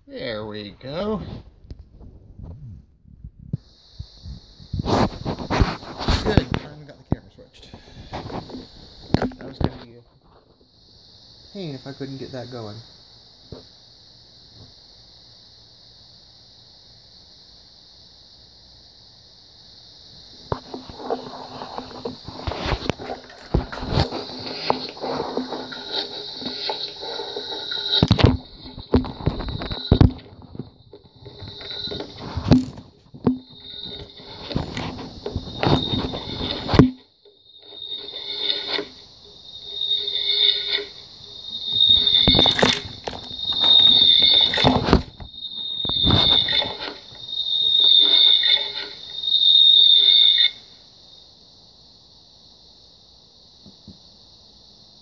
There we go. Good. Finally got the camera switched. That was gonna be a pain if I couldn't get that going.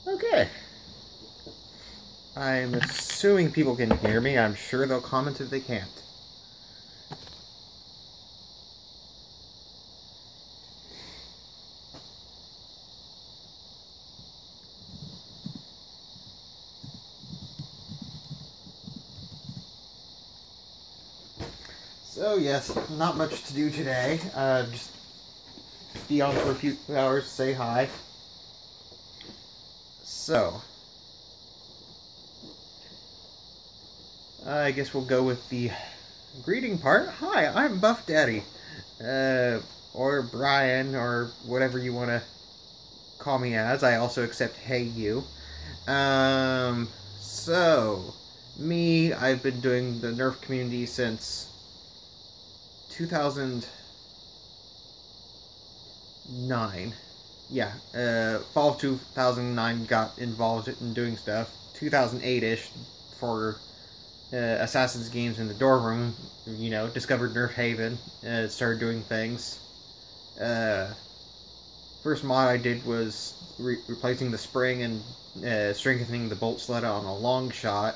Okay. I'm assuming people can hear me. I'm sure they'll comment if they can't. So yes, not much to do today. Just be on for a few hours, say hi. So, I guess we'll go with the greeting part. Hi, I'm Buff Daddy. Or Brian, or whatever you want to call me as. I also accept Hey You. So, me, I've been doing the Nerf community since 2009. Yeah, fall of 2009 got involved in doing stuff. 2008-ish for Assassin's games in the dorm room. Discovered Nerf Haven. Started doing things. First mod I did was replacing the spring and strengthening the bolt sled on a long shot.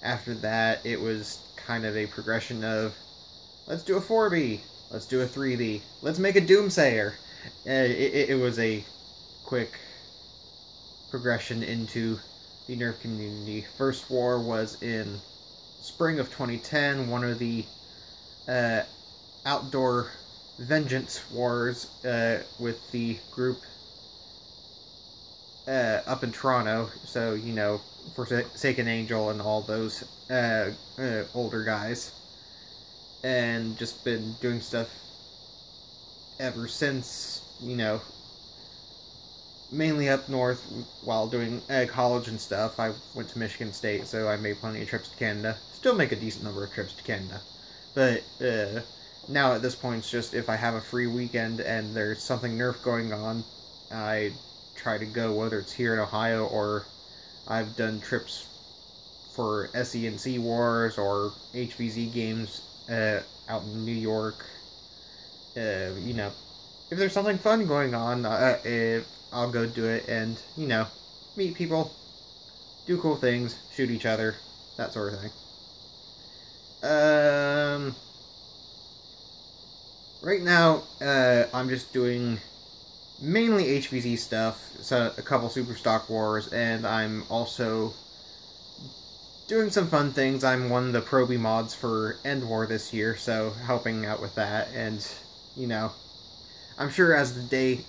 After that, it was kind of a progression of let's do a 4B, let's do a 3B, let's make a Doomsayer. It was a quick progression into the Nerf community. First war was in spring of 2010, one of the outdoor vengeance wars with the group up in Toronto. So, Forsaken Angel and all those older guys. And just been doing stuff ever since, mainly up north while doing college and stuff. I went to Michigan State, so I made plenty of trips to Canada. Still make a decent number of trips to Canada. But now at this point, it's just if I have a free weekend and there's something Nerf going on, I try to go, whether it's here in Ohio or I've done trips for SENC Wars or HVZ games out in New York. If there's something fun going on, I'll go do it and, meet people, do cool things, shoot each other, that sort of thing. Right now, I'm just doing mainly HVZ stuff, so a couple Super Stock Wars, and I'm also doing some fun things. I'm one of the Proby mods for End War this year, so helping out with that, and, I'm sure as the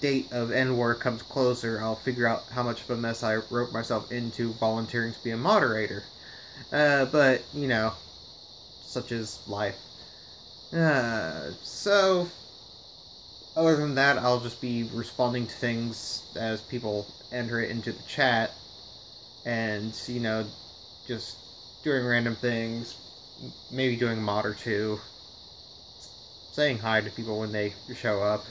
date of End War comes closer, I'll figure out how much of a mess I wrote myself into volunteering to be a moderator. But, such is life. So, other than that, I'll just be responding to things as people enter it into the chat, and, just doing random things, maybe doing a mod or two, saying hi to people when they show up.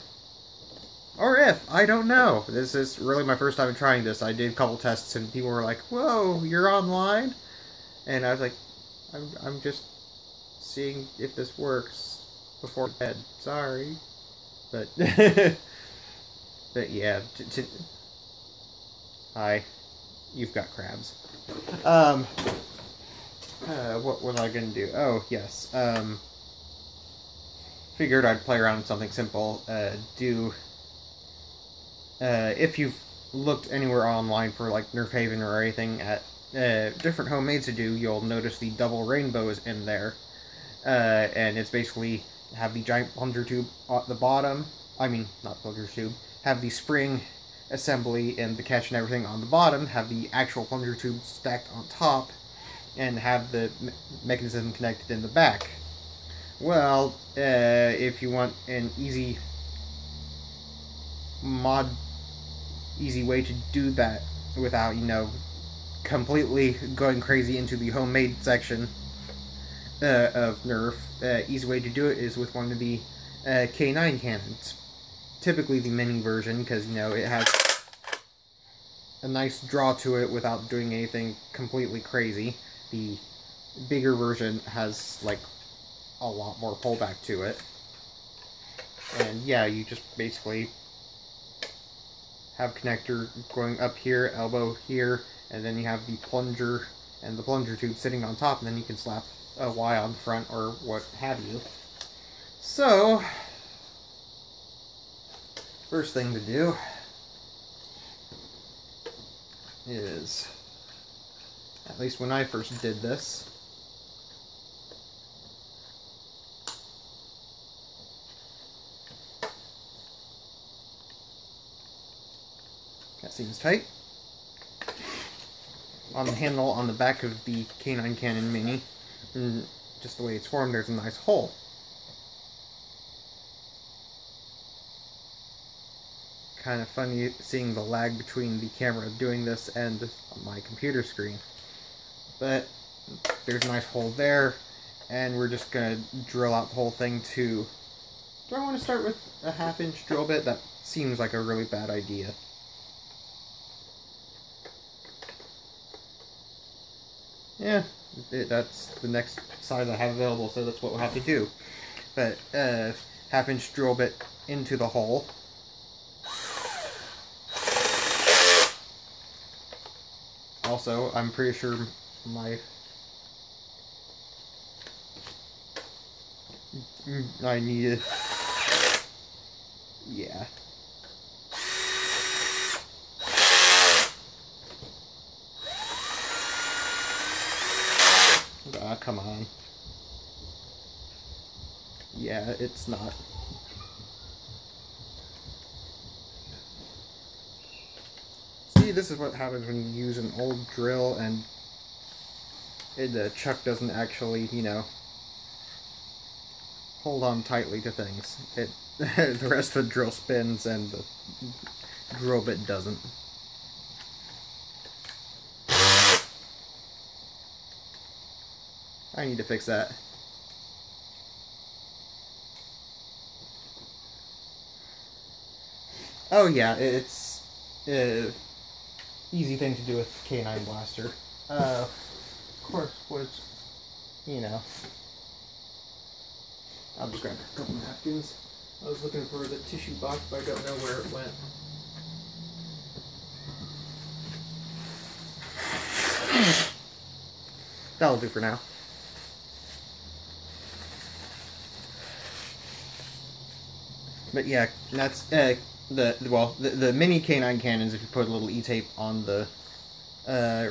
Or if, I don't know. This is really my first time trying this. I did a couple tests and people were like, whoa, you're online? And I was like, I'm just seeing if this works before bed. Sorry. But, but yeah. Hi. You've got crabs. What was I gonna do? Oh, yes. Figured I'd play around with something simple. If you've looked anywhere online for like Nerf Haven or anything at different homemades to do, you'll notice the double rainbow is in there. And it's basically have the giant plunger tube at the bottom. I mean, not plunger tube. Have the spring assembly and the catch and everything on the bottom. Have the actual plunger tube stacked on top. And have the mechanism connected in the back. Well, if you want an easy way to do that without, completely going crazy into the homemade section of Nerf, easy way to do it is with one of the K9 cannons. Typically the mini version, because, it has a nice draw to it without doing anything completely crazy. The bigger version has, a lot more pullback to it. And, yeah, you just basically have connector going up here, elbow here, and then you have the plunger and the plunger tube sitting on top, and then you can slap a Y on the front or what have you. So, first thing to do is, at least when I first did this, that seems tight. On the handle on the back of the K9 Cannon Mini, and just the way it's formed, there's a nice hole. Kind of funny seeing the lag between the camera doing this and my computer screen. But there's a nice hole there, and we're just going to drill out the whole thing to... Do I want to start with a 1/2-inch drill bit? That seems like a really bad idea. Yeah, that's the next size I have available, so that's what we'll have to do. But, 1/2-inch drill bit into the hole. Also, I'm pretty sure I need... Yeah. Ah, come on. Yeah, it's not. See, this is what happens when you use an old drill and the chuck doesn't actually, hold on tightly to things. The rest of the drill spins and the drill bit doesn't. I need to fix that. Oh yeah, it's easy thing to do with K9 Blaster. Of course, I'll just grab a couple napkins. I was looking for the tissue box, but I don't know where it went. That'll do for now. But yeah, that's the mini K9 cannons. If you put a little E-tape on the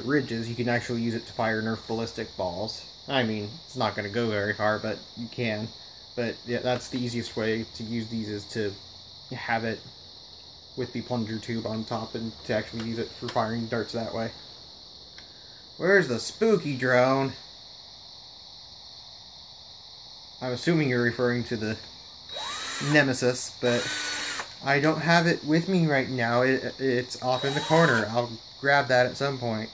ridges, you can actually use it to fire Nerf ballistic balls. I mean, it's not going to go very far, but you can. But yeah, that's the easiest way to use these, is to have it with the plunger tube on top and to actually use it for firing darts that way. Where's the spooky drone? I'm assuming you're referring to the Nemesis, but I don't have it with me right now. It's off in the corner. I'll grab that at some point.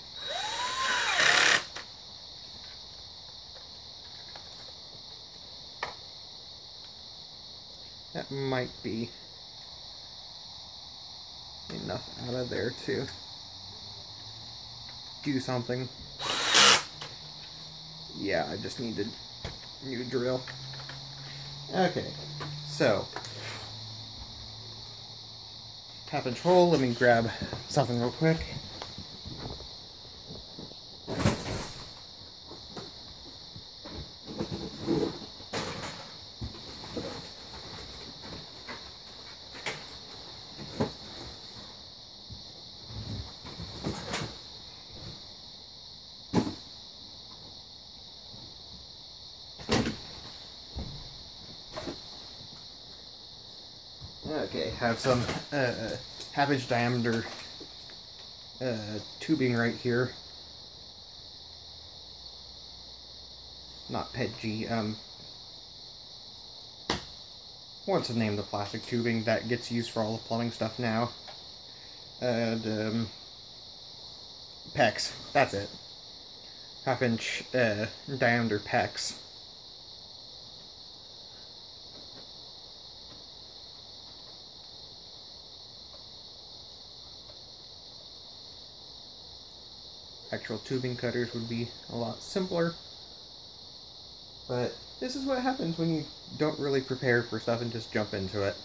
That might be enough out of there to do something. Yeah, I just need a new drill. Okay, so 1/2-inch hole. Let me grab something real quick. Okay, have some half-inch diameter tubing right here. Not PETG, what's the name of the plastic tubing that gets used for all the plumbing stuff now? PEX, that's it. Half-inch diameter PEX. Actual tubing cutters would be a lot simpler. But this is what happens when you don't really prepare for stuff and just jump into it.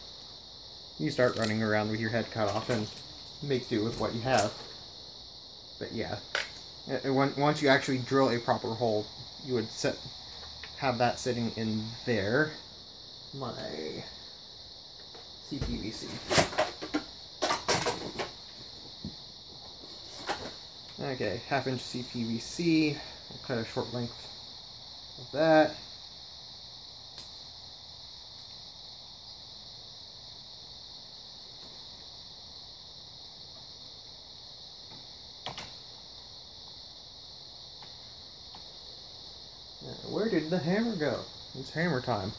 You start running around with your head cut off and make do with what you have. But yeah, once you actually drill a proper hole, you would have that sitting in there. My CPVC. Okay, half-inch CPVC. I'll cut a short length of that. Where did the hammer go? It's hammer time.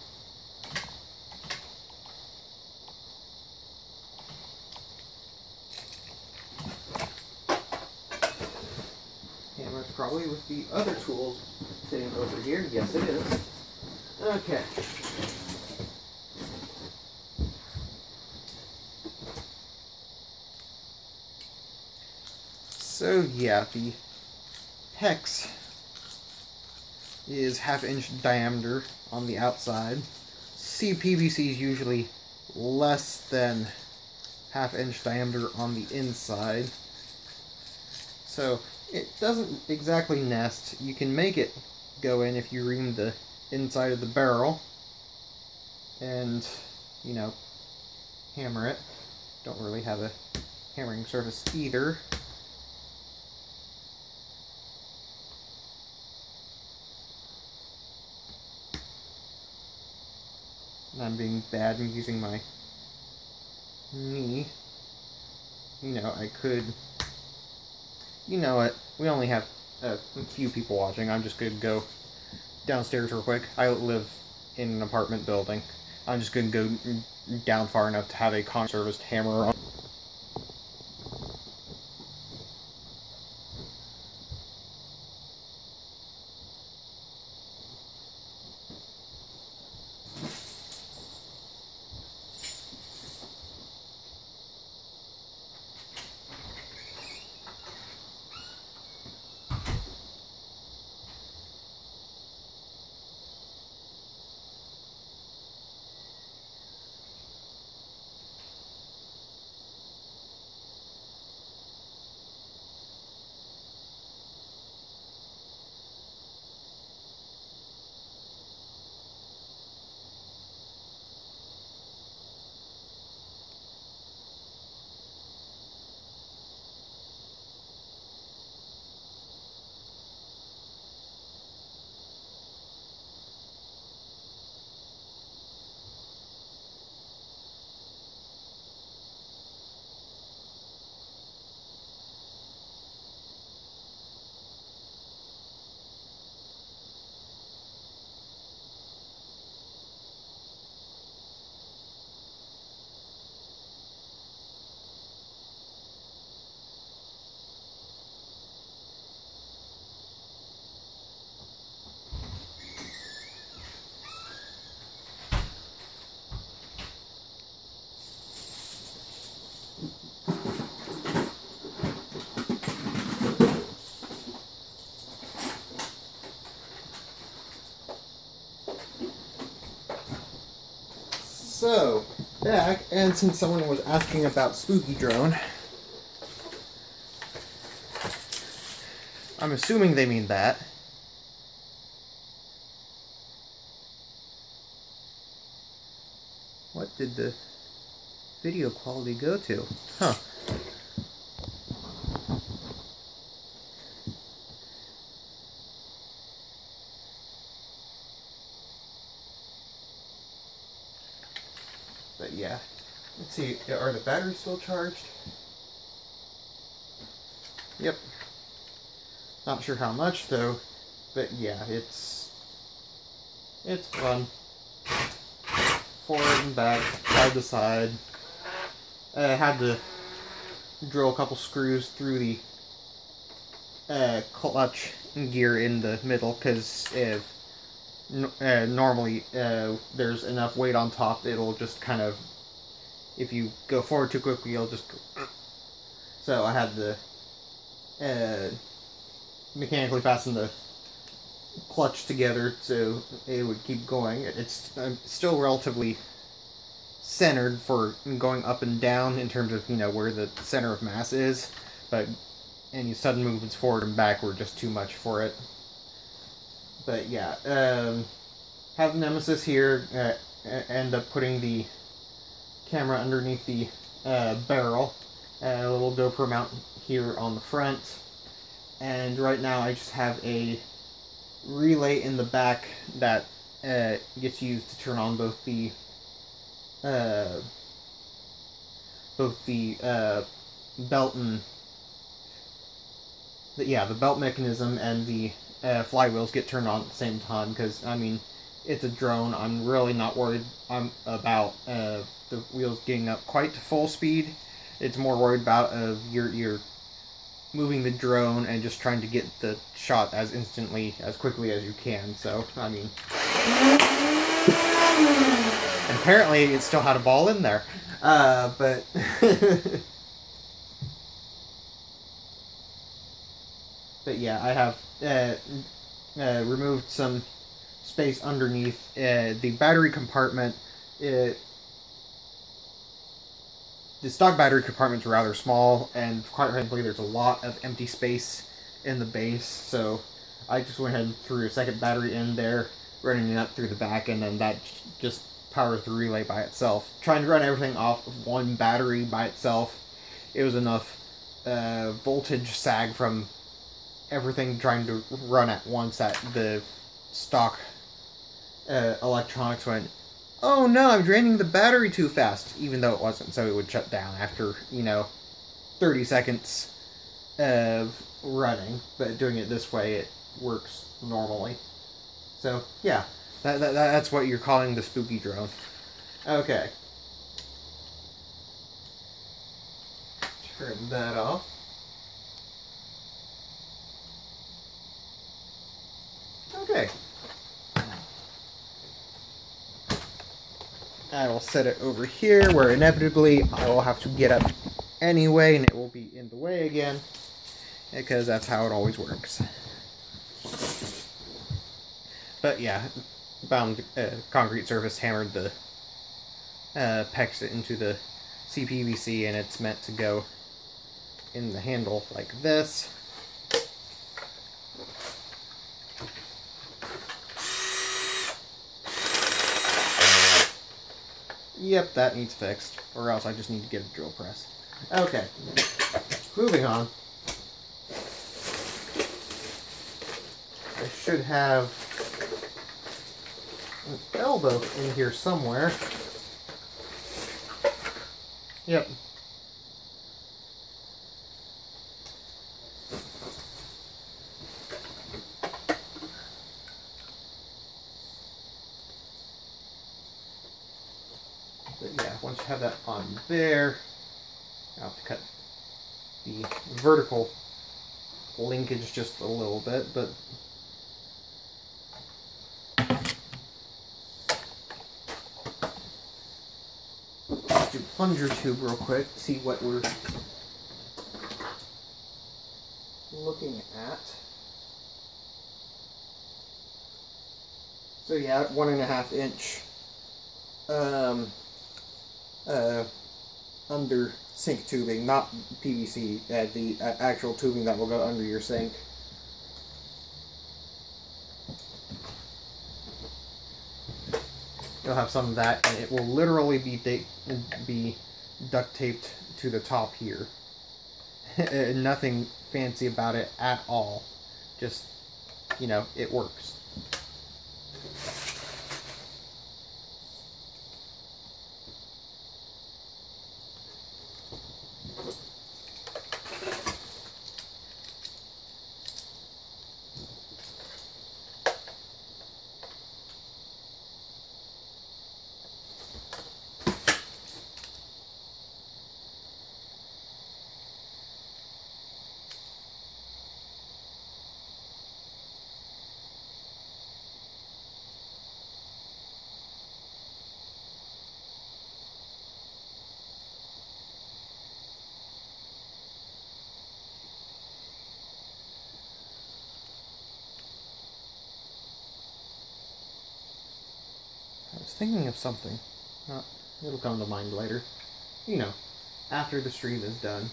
Hammer's probably with the other tools sitting over here. Yes, it is. Okay. So yeah, the hex is half-inch diameter on the outside. CPVC is usually less than half-inch diameter on the inside. So it doesn't exactly nest. You can make it go in if you ream the inside of the barrel and, you know, hammer it. Don't really have a hammering surface either. And I'm being bad and using my knee. You know, I could... You know what? We only have a few people watching. I'm just going to go downstairs real quick. I live in an apartment building. I'm just going to go down far enough to have a con-serviced hammer on. So, back, and since someone was asking about Spooky Drone, I'm assuming they mean that. What did the video quality go to? Huh. But yeah. Let's see, are the batteries still charged? Yep. Not sure how much though, but yeah, it's fun. Forward and back, side to side. I had to drill a couple screws through the clutch gear in the middle, because if normally there's enough weight on top, it'll just kind of, if you go forward too quickly, it'll just go. So I had to mechanically fasten the clutch together so it would keep going. It's still relatively centered for going up and down in terms of, where the center of mass is, but any sudden movements forward and back were just too much for it. But yeah, have Nemesis here, end up putting the camera underneath the barrel, a little GoPro mount here on the front, and right now I just have a relay in the back that gets used to turn on both the belt and the belt mechanism and the flywheels get turned on at the same time, because I mean, it's a drone. I'm really not worried about the wheels getting up quite to full speed. It's more worried about you're moving the drone and just trying to get the shot as quickly as you can. So I mean, apparently it still had a ball in there, but but yeah, I have removed some space underneath the battery compartment. The stock battery compartment's rather small, and quite frankly, there's a lot of empty space in the base, so I just went ahead and threw a second battery in there, running it up through the back, and then that just powers the relay by itself. Trying to run everything off of one battery by itself, it was enough voltage sag from everything trying to run at once that the stock electronics went, oh no, I'm draining the battery too fast, even though it wasn't, so it would shut down after, 30 seconds of running, but doing it this way, it works normally. So, yeah, that's what you're calling the spooky drone. Okay. Turn that off. Okay. I will set it over here, where inevitably I will have to get up anyway, and it will be in the way again, because that's how it always works. But yeah, bound concrete surface, hammered the PEX into the CPVC, and it's meant to go in the handle like this. Yep, that needs fixed, or else I just need to get a drill press. Okay, moving on. I should have an elbow in here somewhere. Yep. But yeah, once you have that on there, I'll have to cut the vertical linkage just a little bit, but let's do plunger tube real quick, see what we're looking at. So yeah, 1.5 inch under sink tubing, not PVC, the actual tubing that will go under your sink. You'll have some of that, and it will literally be duct taped to the top here. Nothing fancy about it at all. Just, it works. was thinking of something. It'll come to mind later. You know, after the stream is done.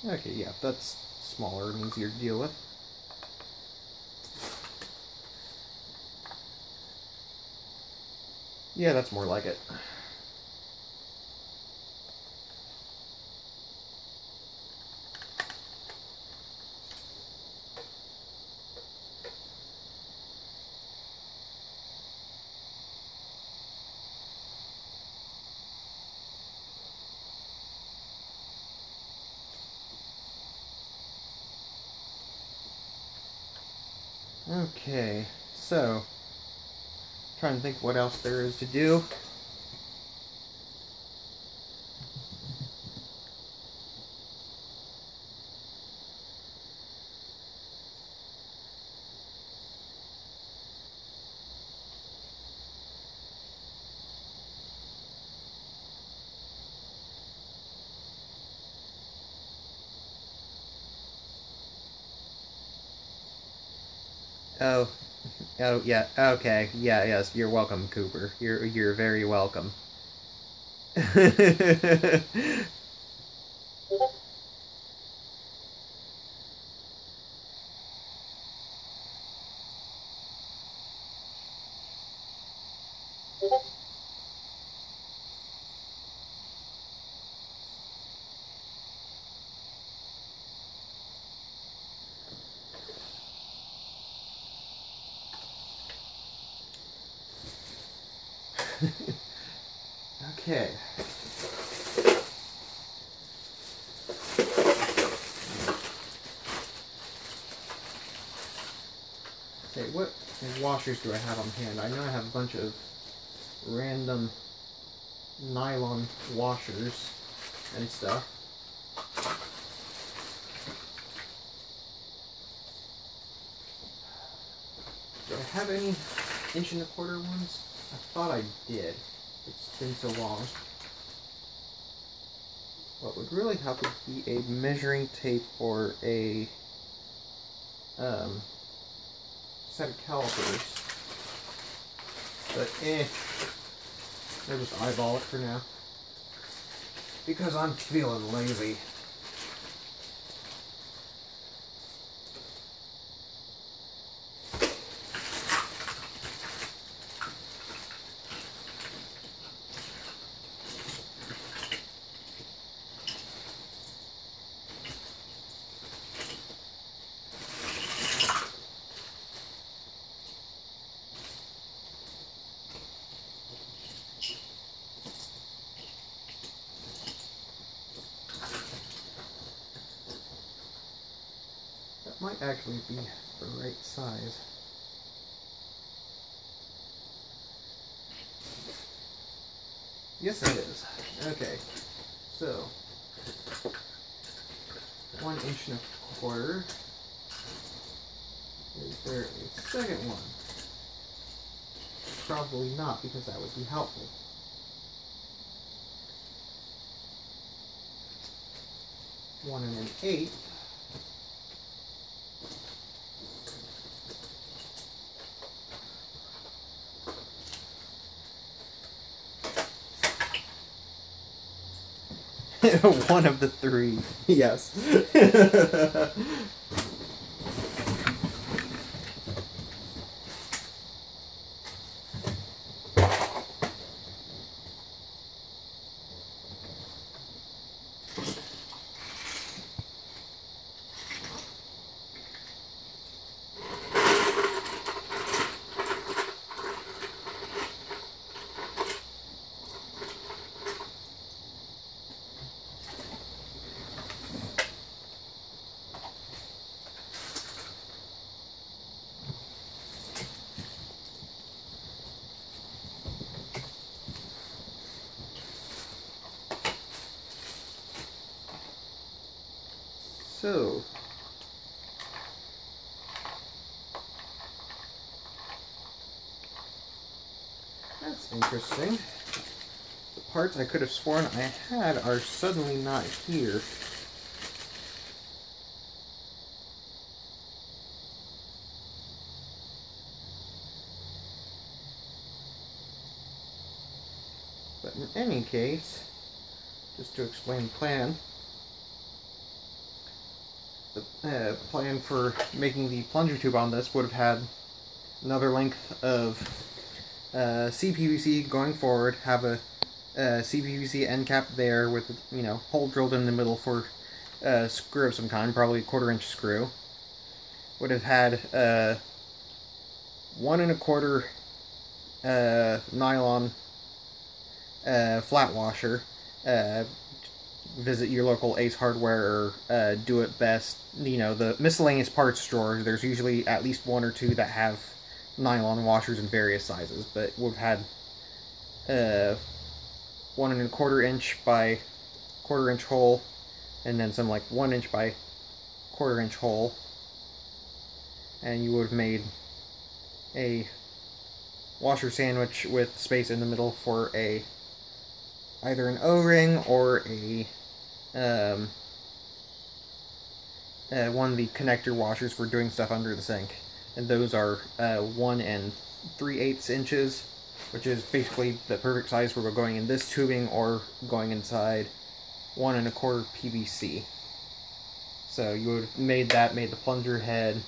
Okay, yeah, that's smaller and easier to deal with. Yeah, that's more like it. Okay, so, trying to think what else there is to do. Oh, oh yeah, okay, yeah, yes, you're welcome, Cooper. You're very welcome. Okay. Okay, what washers do I have on hand? I know I have a bunch of random nylon washers and stuff. Do I have any 1 1/4 ones? I thought I did. It's been so long. What would really help would be a measuring tape or a set of calipers. But I'll just eyeball it for now. Because I'm feeling lazy. Might actually be the right size. Yes, it is. Okay, so 1 1/4 inch. Is there a second one? Probably not, because that would be helpful. 1 1/8. One of the three, yes. So, that's interesting. The parts I could have sworn I had are suddenly not here. But in any case, just to explain the plan, the plan for making the plunger tube on this would have had another length of CPVC going forward, have a CPVC end cap there with hole drilled in the middle for a screw of some kind, probably a 1/4-inch screw. Would have had 1 1/4 nylon flat washer. Visit your local Ace Hardware or Do It Best. The miscellaneous parts store. There's usually at least 1 or 2 that have nylon washers in various sizes, but we've had 1 1/4 inch by 1/4 inch hole, and then some like 1 inch by 1/4 inch hole, and you would have made a washer sandwich with space in the middle for either an O-ring or one of the connector washers for doing stuff under the sink. And those are 1 3/8 inches, which is basically the perfect size for going in this tubing or going inside 1 1/4 PVC. So you would have made the plunger head,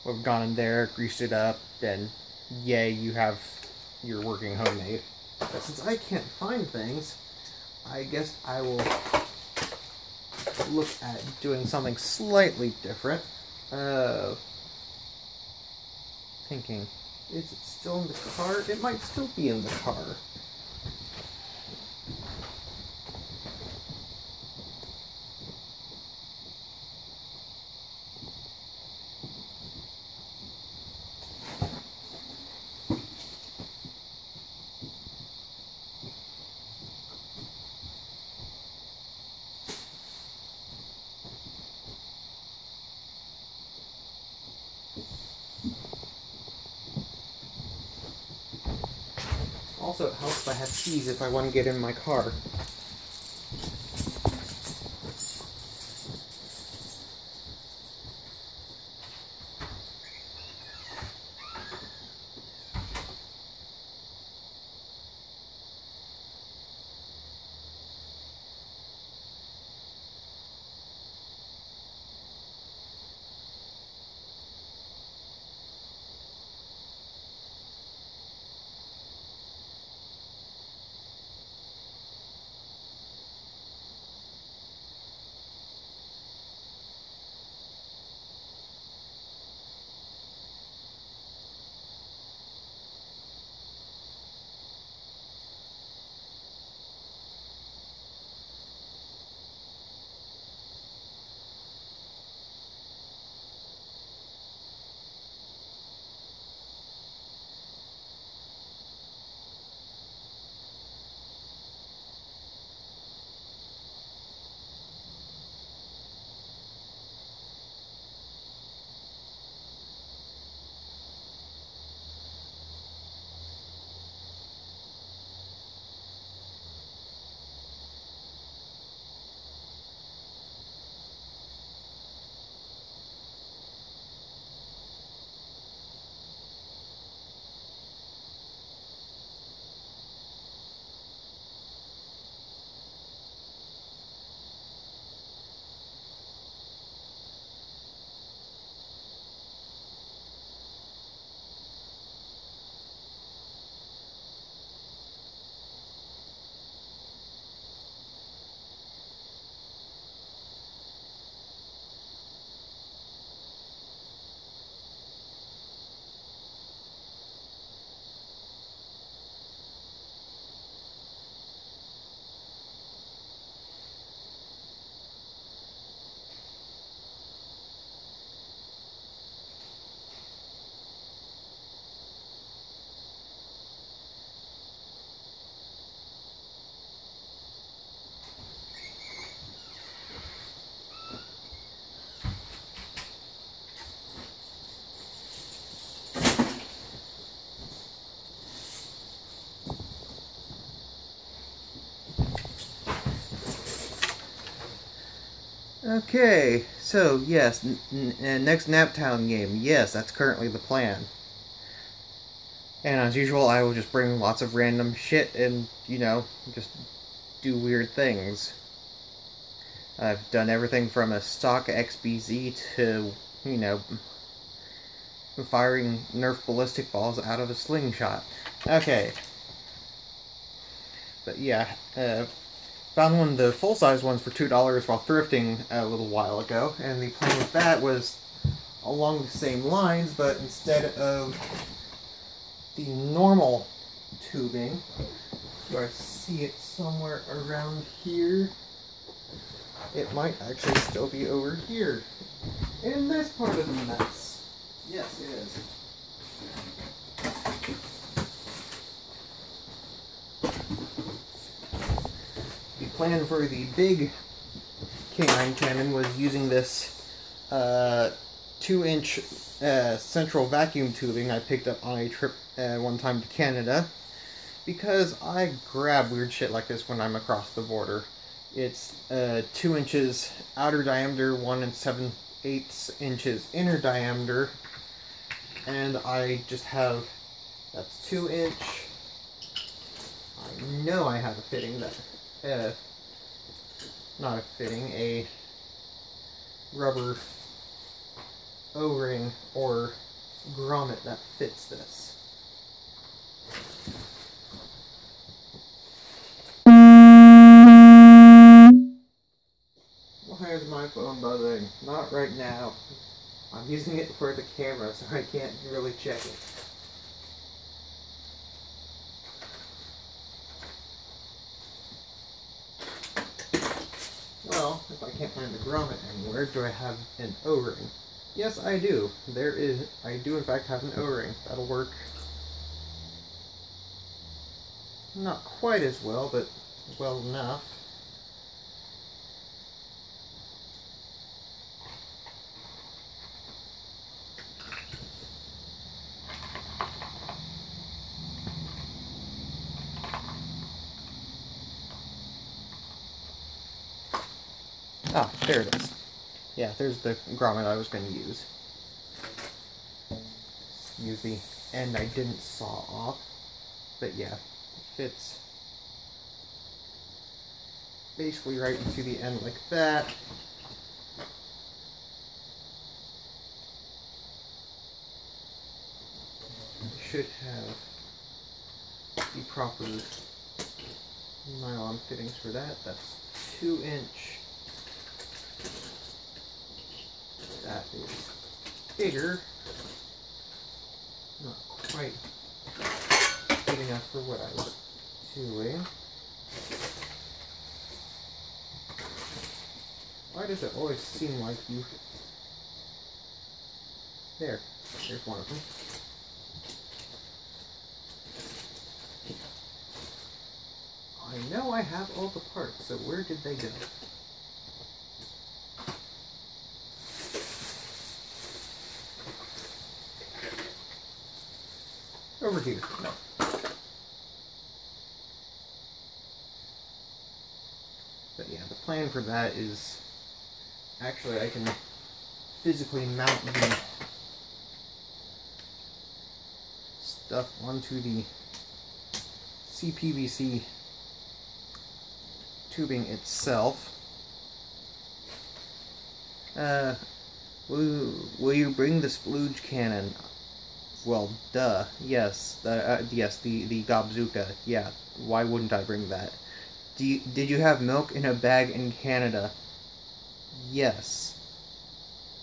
would have gone in there, greased it up, then yay, you have your working homemade. But since I can't find things, I guess I will look at doing something slightly different. Thinking, is it still in the car? It might still be in the car. Also, it helps if I have keys if I want to get in my car. Okay, so yes, next Naptown game. Yes, that's currently the plan. And as usual, I will just bring lots of random shit and, just do weird things. I've done everything from a stock XBZ to, firing Nerf ballistic balls out of a slingshot. Okay. But yeah, found one of the full-size ones for $2 while thrifting a little while ago, and the plan with that was along the same lines, but instead of the normal tubing, do I see it somewhere around here? It might actually still be over here, in this part of the mess. Yes, it is. The plan for the big K9 cannon was using this 2-inch central vacuum tubing I picked up on a trip one time to Canada, because I grab weird shit like this when I'm across the border. It's 2 inches outer diameter, 1 7/8 inches inner diameter, and I just have, that's 2-inch. I know I have a fitting that, not a fitting, a rubber O-ring or grommet that fits this. Why is my phone buzzing? Not right now. I'm using it for the camera, so I can't really check it. Well, if I can't find the grommet anywhere, do I have an O-ring? Yes, I do. I do in fact have an O-ring. That'll work. Not quite as well, but well enough. Ah, there it is. Yeah, there's the grommet I was going to use. Use the end I didn't saw off. But yeah, it fits basically right into the end like that. Should have the proper nylon fittings for that. That's 2-inch. That is bigger. Not quite big enough for what I was doing. Why does it always seem like you... There's one of them. I know I have all the parts, so where did they go? Over here. No. But yeah, the plan for that is... Actually, I can physically mount the stuff onto the CPVC tubing itself. Will you bring the splooge cannon? Well, duh. Yes. Yes, the Gobzooka. Yeah. Why wouldn't I bring that? Did you have milk in a bag in Canada? Yes.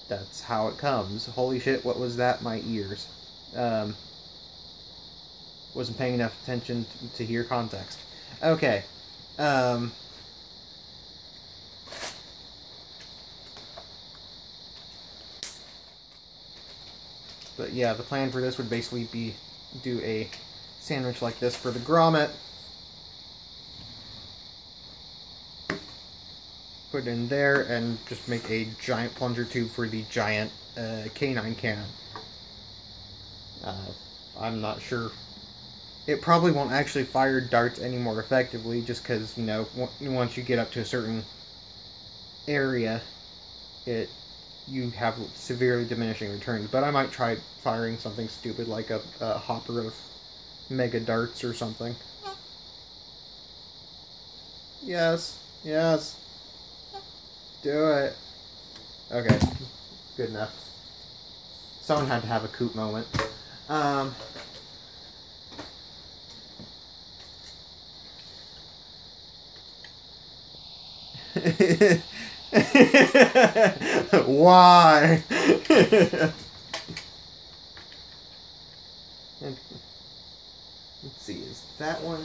That's how it comes. Holy shit, what was that? My ears. Wasn't paying enough attention to hear context. Okay. But yeah, the plan for this would basically be do a sandwich like this for the grommet. Put it in there and just make a giant plunger tube for the giant K9 cannon. I'm not sure. It probably won't actually fire darts any more effectively, just because, once you get up to a certain area, you have severely diminishing returns. But I might try firing something stupid like a hopper of mega darts or something. Yes, yes. Do it. Okay, good enough. Someone had to have a Coop moment. Why? Let's see, is that one?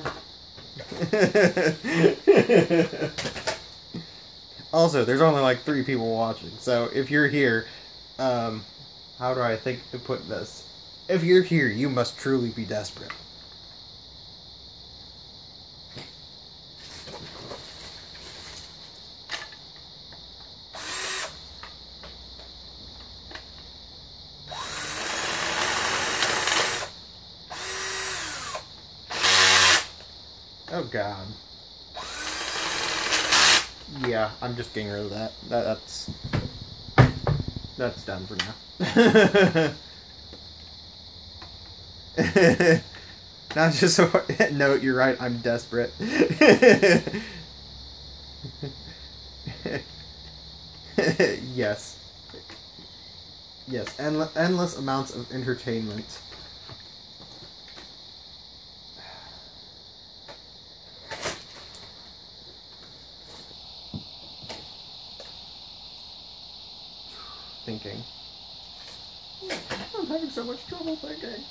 Also, there's only like 3 people watching, so if you're here, how do I think to put this? If you're here, you must truly be desperate. Oh god. Yeah, I'm just getting rid of that. That's done for now. Not just a note, you're right, I'm desperate. Yes. Yes, endless amounts of entertainment. Thinking. I'm having so much trouble thinking.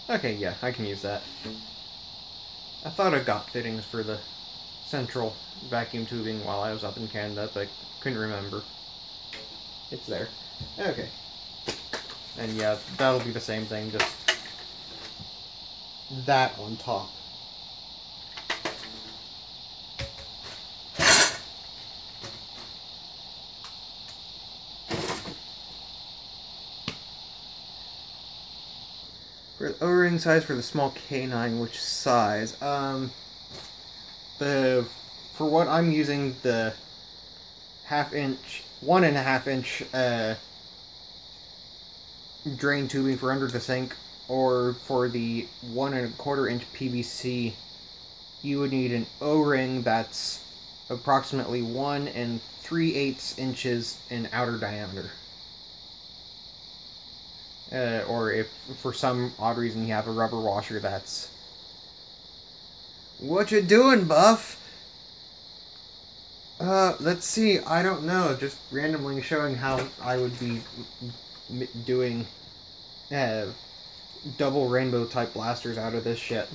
Okay, yeah, I can use that. I thought I got fittings for the central vacuum tubing while I was up in Canada, but I couldn't remember. It's there. Okay. And yeah, that'll be the same thing, just that on top. For the O-ring size for the small canine, which size? For what I'm using, the 1.5 inch drain tubing for under the sink, or for the 1.25 inch PVC, you would need an O-ring that's approximately 1 3/8 inches in outer diameter. Or if for some odd reason you have a rubber washer that's... What you doing, Buff? Let's see, I don't know, just randomly showing how I would be doing double rainbow type blasters out of this shit.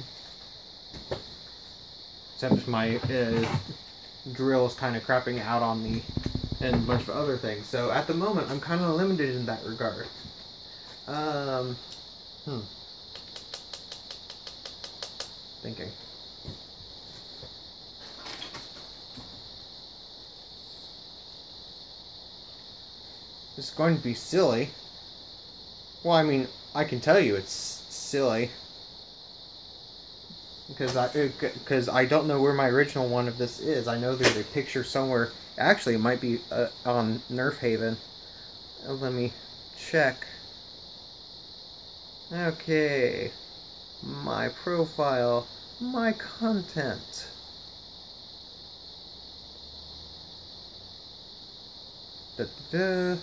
Except my drill is kind of crapping out on me and a bunch of other things. So at the moment, I'm kind of limited in that regard. Thinking. This is going to be silly. Well, I mean, I can tell you it's silly. Because I don't know where my original one of this is. I know there's a picture somewhere. Actually, it might be on Nerf Haven. Let me check. Okay. My profile. My content. Da-da-da.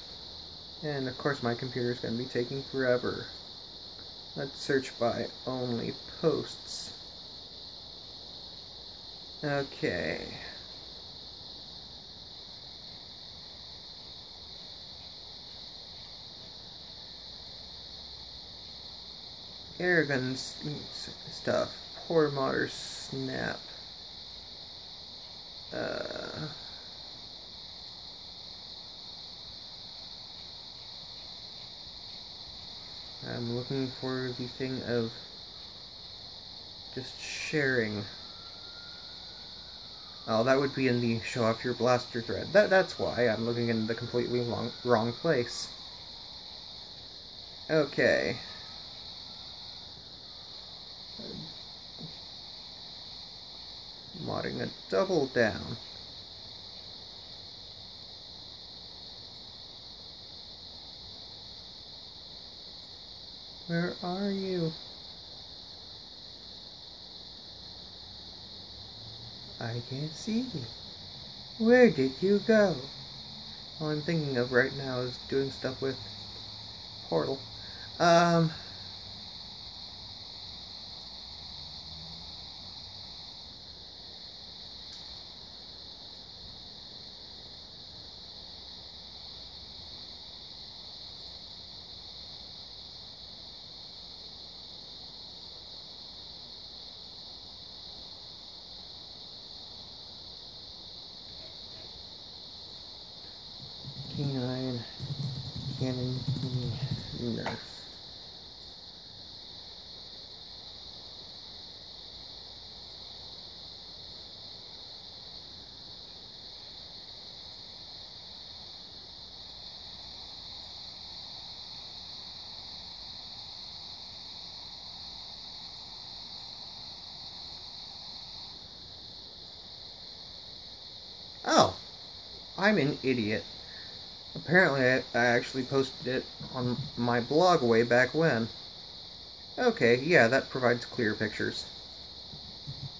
And of course my computer is going to be taking forever. Let's search by only posts. Okay. Airgun stuff. Poor modder snap. I'm looking for the thing of just sharing. Oh, that would be in the show off your blaster thread. That's why I'm looking in the completely wrong place. Okay. modding a double down. Where are you? I can't see you. Where did you go? All I'm thinking of right now is doing stuff with Portal. Canine Cannon Nerf. Oh, I'm an idiot. Apparently, I actually posted it on my blog way back when. Okay, yeah, that provides clear pictures.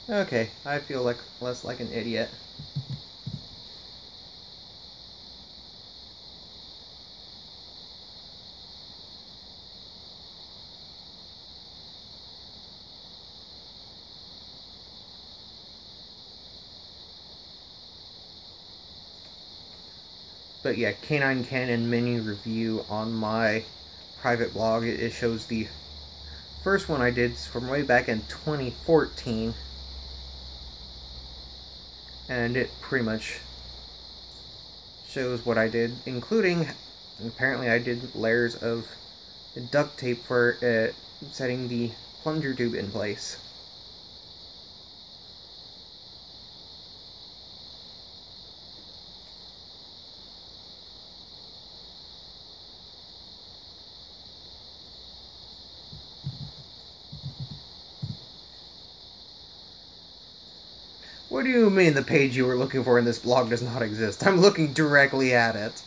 Okay, I feel less like an idiot. But yeah, Canine Cannon mini review on my private blog. It shows the first one I did from way back in 2014. And it pretty much shows what I did, including, apparently I did layers of duct tape for setting the plunger tube in place. What do you mean the page you were looking for in this blog does not exist? I'm looking directly at it.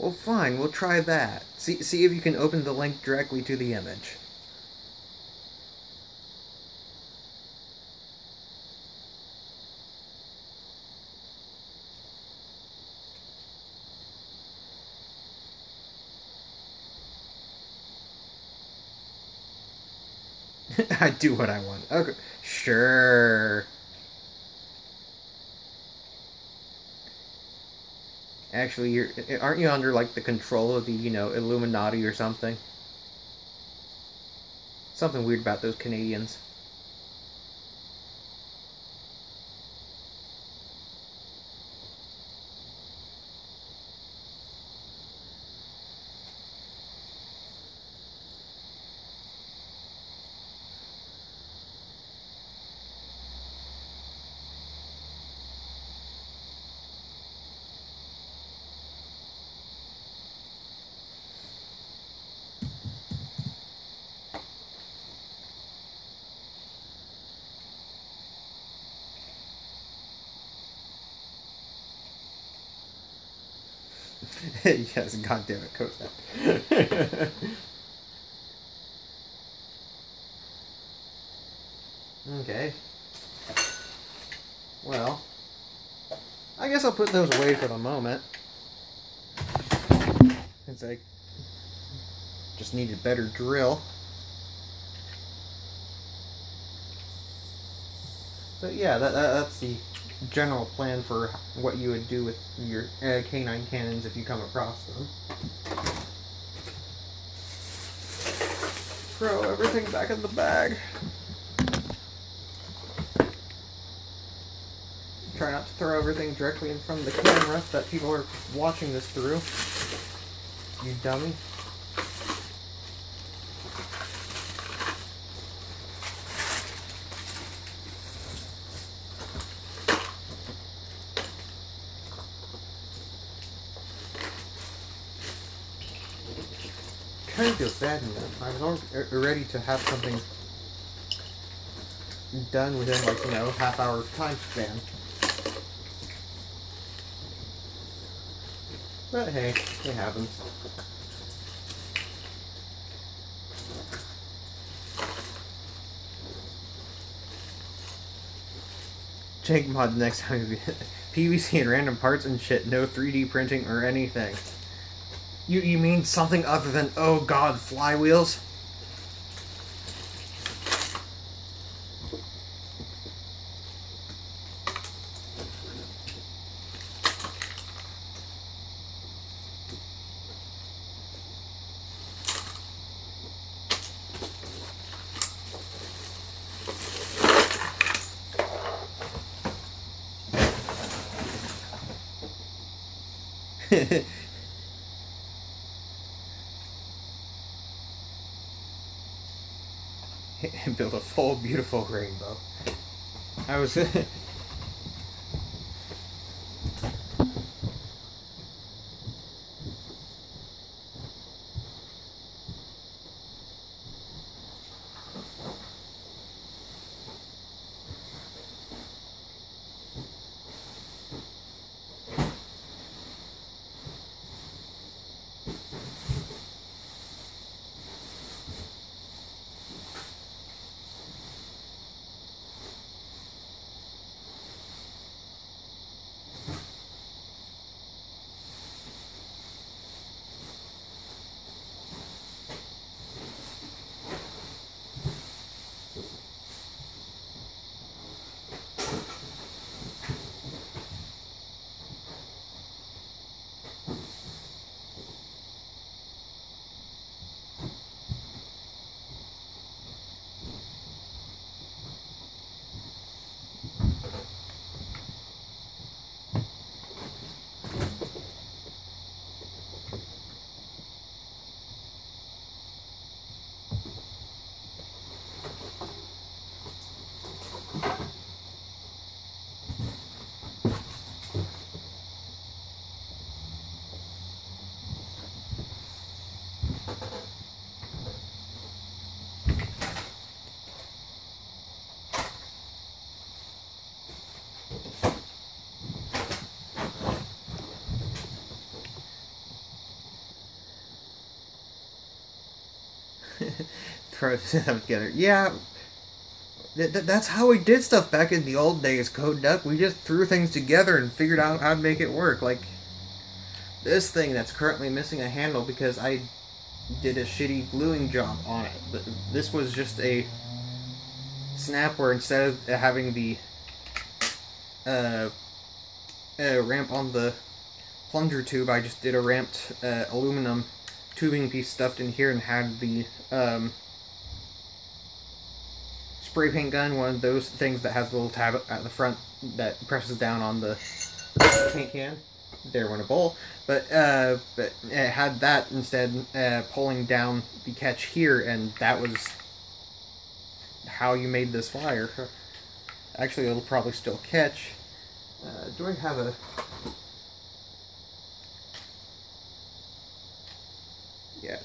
Well, fine, we'll try that. See if you can open the link directly to the image. I do what I want. Okay, sure. Actually, aren't you under like the control of the Illuminati or something? Something weird about those Canadians. Yes, goddammit, Costa. Okay. Well, I guess I'll put those away for the moment. Since I just need a better drill. But yeah, that's the general plan for what you would do with your canine cannons if you come across them. Throw everything back in the bag. Try not to throw everything directly in front of the camera that people are watching this through. You dummy. Kind of feel sad in that. I was already ready to have something done within, like, you know, half-hour time span. But hey, it happens. Jake mod next time. PVC and random parts and shit. No 3D printing or anything. You mean something other than, oh god, flywheels? And build a full, beautiful rainbow. I was... throw this together. Yeah, that's how we did stuff back in the old days, Code Duck. We just threw things together and figured out how to make it work. Like, this thing that's currently missing a handle because I did a shitty gluing job on it. But this was just a snap where instead of having the ramp on the plunger tube, I just did a ramped aluminum tubing piece stuffed in here and had the spray paint gun, one of those things that has a little tab at the front that presses down on the paint can. There went a bowl. But it had that instead pulling down the catch here, and that was how you made this fire. Actually, it'll probably still catch. Do I have a... Yeah,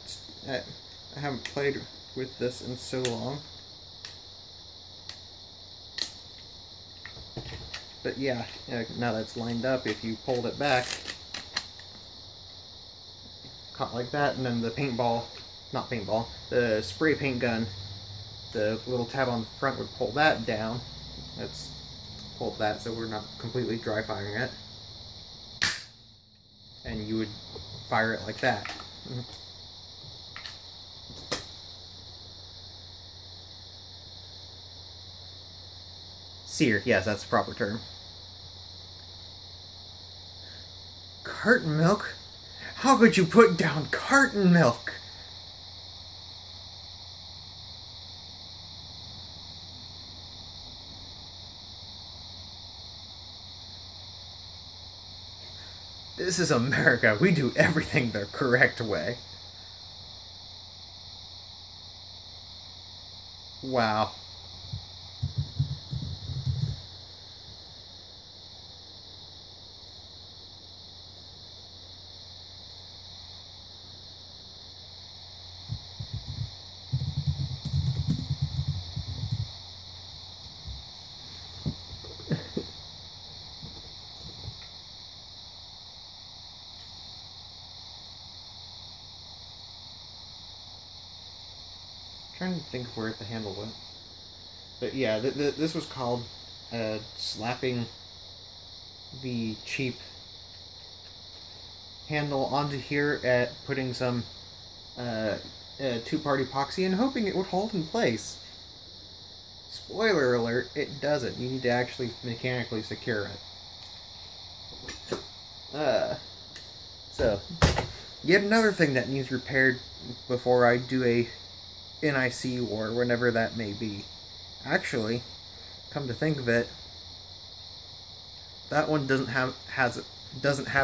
I haven't played with this in so long. But yeah, now that it's lined up, if you pulled it back, caught like that, and then the paintball, not paintball, the spray paint gun, the little tab on the front would pull that down. Let's pull that so we're not completely dry firing it. And you would fire it like that. Sear, yes, that's the proper term. Carton milk? How could you put down carton milk? This is America. We do everything the correct way. Wow. Trying to think of where the handle went. But yeah, this was called slapping the cheap handle onto here, at putting some two-part epoxy and hoping it would hold in place. Spoiler alert, it doesn't. You need to actually mechanically secure it. So, yet another thing that needs repaired before I do a NIC war, whenever that may be. Actually, come to think of it, that one doesn't have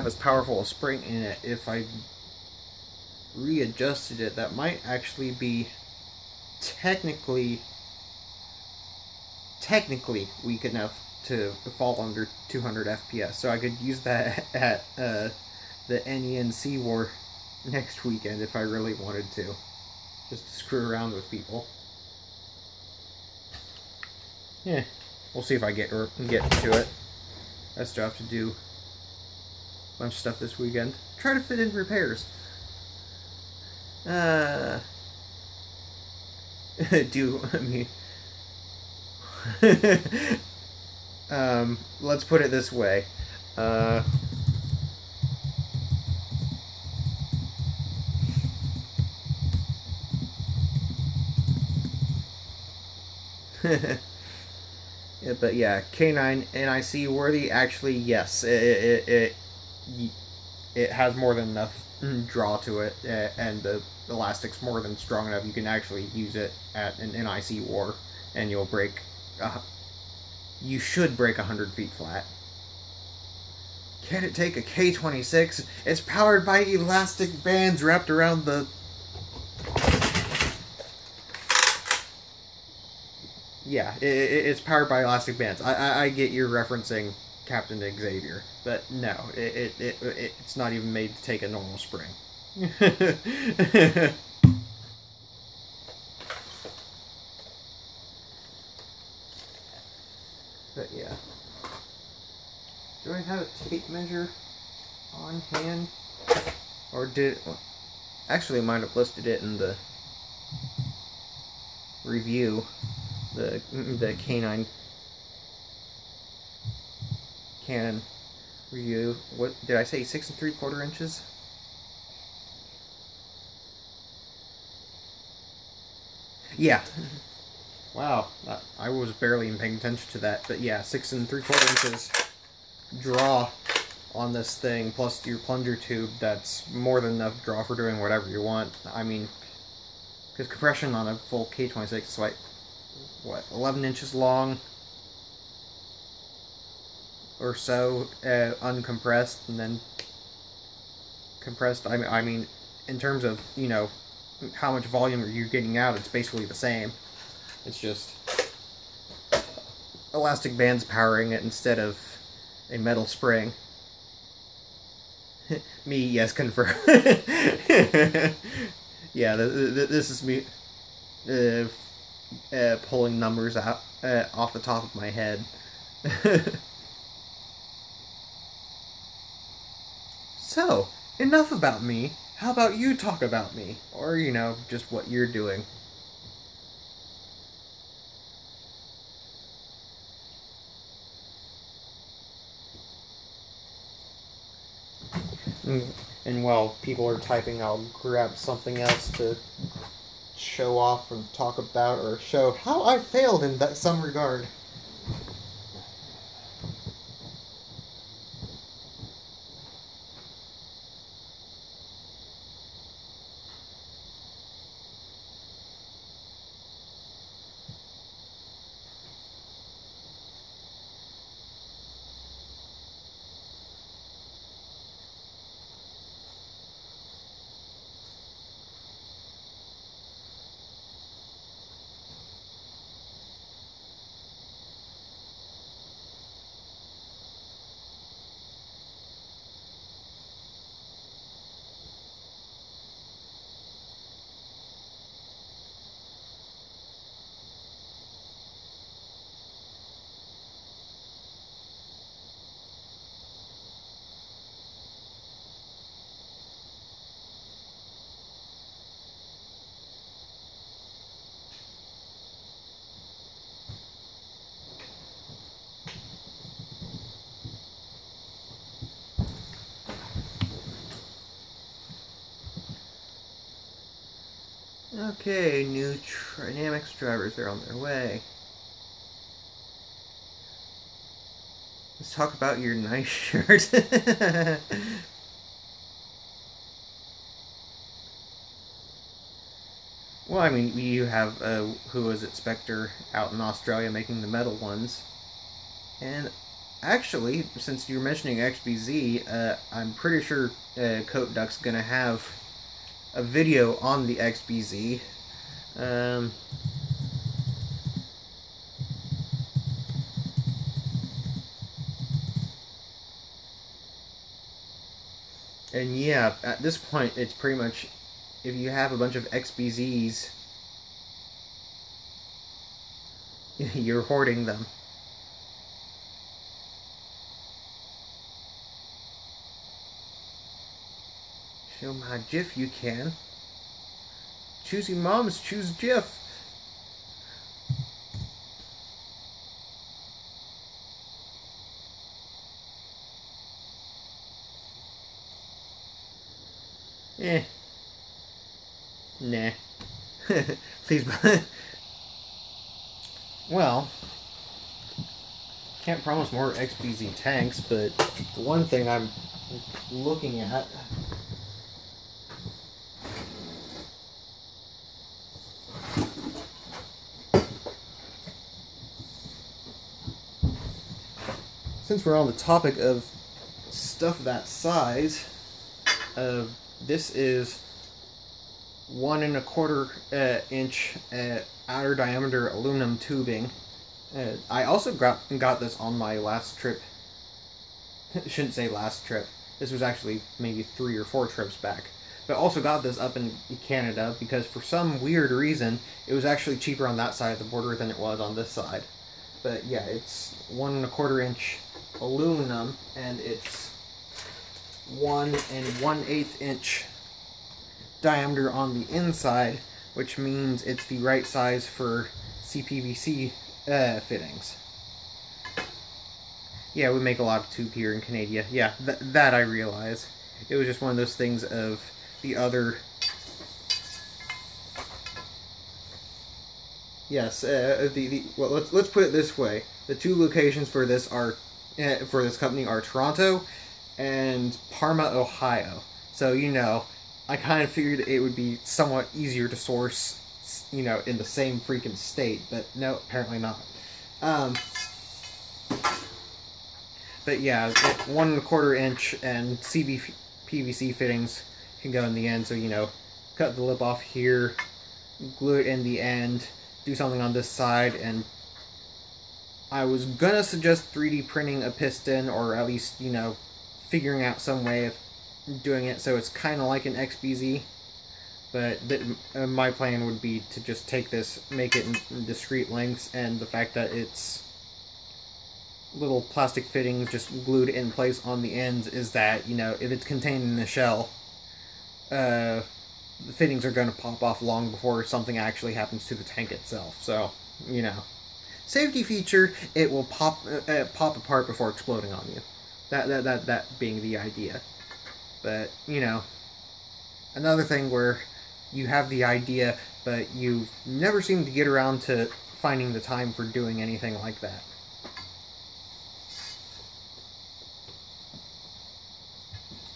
as powerful a spring in it. If I readjusted it, that might actually be technically weak enough to fall under 200 FPS. So I could use that at the NENC war next weekend if I really wanted to. Just to screw around with people. Yeah, we'll see if I get to it. I still have to do a bunch of stuff this weekend. Try to fit in repairs. Let's put it this way. Yeah, but yeah, K9 NIC worthy. Actually, yes, it has more than enough draw to it, and the elastic's more than strong enough. You can actually use it at an NIC war, and you'll break. You should break 100 feet flat. Can it take a K26? It's powered by elastic bands wrapped around the. Yeah, it's powered by elastic bands. I get you're referencing Captain Xavier, but no, it's not even made to take a normal spring. But yeah. Do I have a tape measure on hand? Or did... Actually, I might have listed it in the review. The K9 Canon review. What did I say? 6 3/4 inches? Yeah. Wow, I was barely even paying attention to that, but yeah, 6 3/4 inches draw on this thing, plus your plunger tube. That's more than enough draw for doing whatever you want. I mean, because compression on a full K26 is like, what, 11 inches long or so, uncompressed, and then compressed. I mean, in terms of, you know, how much volume are you getting out, it's basically the same. It's just elastic bands powering it instead of a metal spring. Me, yes, confirm. Yeah, this is me pulling numbers out off the top of my head. So, enough about me. How about you talk about me? Or, you know, just what you're doing. And while people are typing, I'll grab something else to show off and talk about, or show how I failed in that some regard. Okay, new Dynamics drivers are on their way. Let's talk about your nice shirt. Well, I mean, you have, who was it, Spectre out in Australia making the metal ones. And actually, since you're mentioning XBZ, I'm pretty sure Coat Duck's gonna have a video on the XBZ. And yeah, at this point, it's pretty much, if you have a bunch of XBZs, you're hoarding them. Show my GIF you can. Choosing moms, choose GIF. Nah. Please. Well, can't promise more XBZ tanks, but the one thing I'm looking at. Since we're on the topic of stuff that size, this is 1 1/4 inch outer diameter aluminum tubing. I also got this on my last trip. Shouldn't say last trip. This was actually maybe 3 or 4 trips back. But I also got this up in Canada because for some weird reason it was actually cheaper on that side of the border than it was on this side. But yeah, it's 1 1/4 inch aluminum, and it's 1 1/8 inch diameter on the inside, which means it's the right size for CPVC fittings. Yeah, we make a lot of tube here in Canada. Yeah, that I realize. It was just one of those things of the other. Yes, well, let's put it this way: the 2 locations for this company are Toronto and Parma, Ohio. So I kind of figured it would be somewhat easier to source, in the same freaking state, but no, apparently not. But yeah, 1 1/4 inch and PVC fittings can go in the end. So cut the lip off here, glue it in the end, do something on this side, and I was gonna suggest 3D printing a piston, or at least figuring out some way of doing it so it's kind of like an XBZ. But my plan would be to just take this, make it in discrete lengths, and the fact that it's little plastic fittings just glued in place on the ends is that, if it's contained in the shell, the fittings are going to pop off long before something actually happens to the tank itself. So, safety feature, it will pop apart before exploding on you. That being the idea. But, another thing where you have the idea, but you never seem to get around to finding the time for doing anything like that.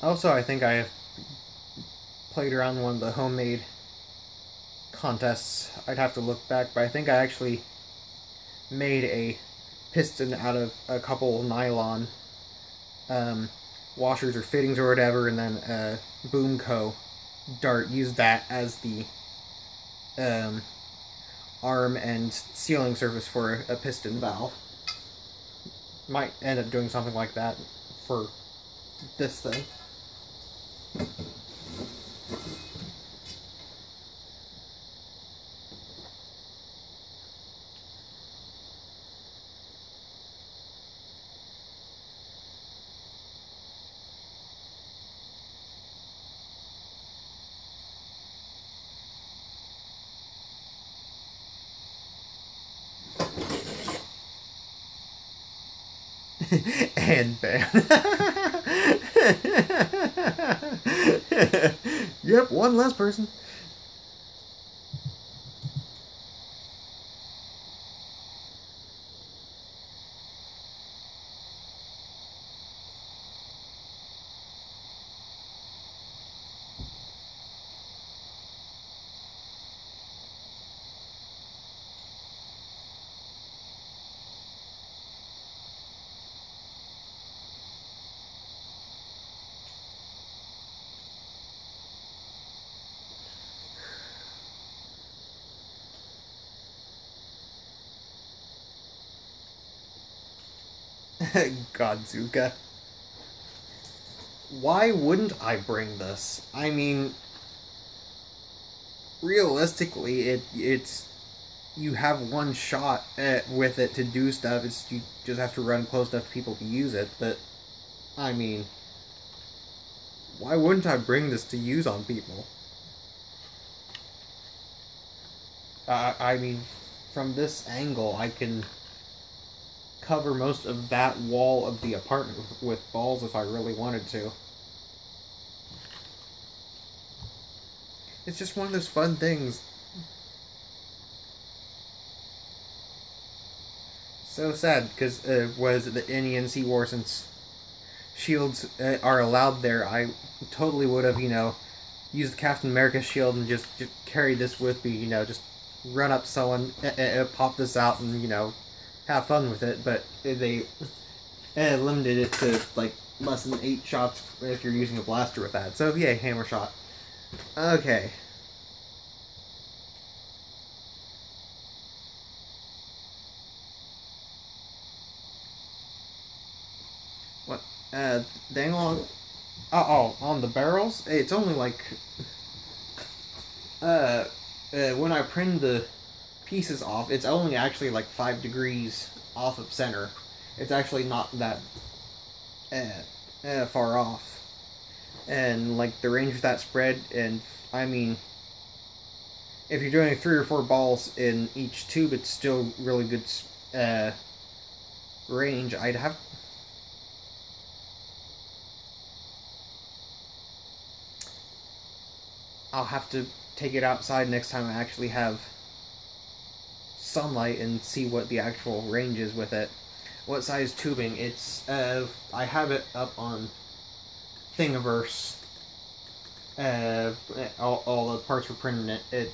Also, I think I played around in one of the homemade contests. I'd have to look back, but I think I actually made a piston out of a couple nylon washers or fittings or whatever, and then Boomco dart, used that as the arm and sealing surface for a piston valve. Might end up doing something like that for this thing. And ban. Yep, one less person. Godzuka. Why wouldn't I bring this? I mean, realistically, it's you have one shot with it to do stuff. It's you just have to run close enough to people to use it. But I mean, why wouldn't I bring this to use on people? I mean, from this angle, I can cover most of that wall of the apartment with balls if I really wanted to. It's just one of those fun things. So sad, because was the NENC war, since shields are allowed there, I totally would have, used the Captain America shield and just carried this with me, just run up to someone, pop this out, and, have fun with it, but they limited it to, like, less than 8 shots if you're using a blaster with that. So, yeah, hammer shot. Okay. What? Dang long. Oh, on the barrels? It's only like. When I print the pieces off, it's only actually like 5 degrees off of center. It's actually not that far off. And like the range of that spread, and I mean, if you're doing 3 or 4 balls in each tube, it's still really good range. I'll have to take it outside next time I actually have sunlight and see what the actual range is with it. What size tubing? It's I have it up on Thingiverse. All the parts for printing it.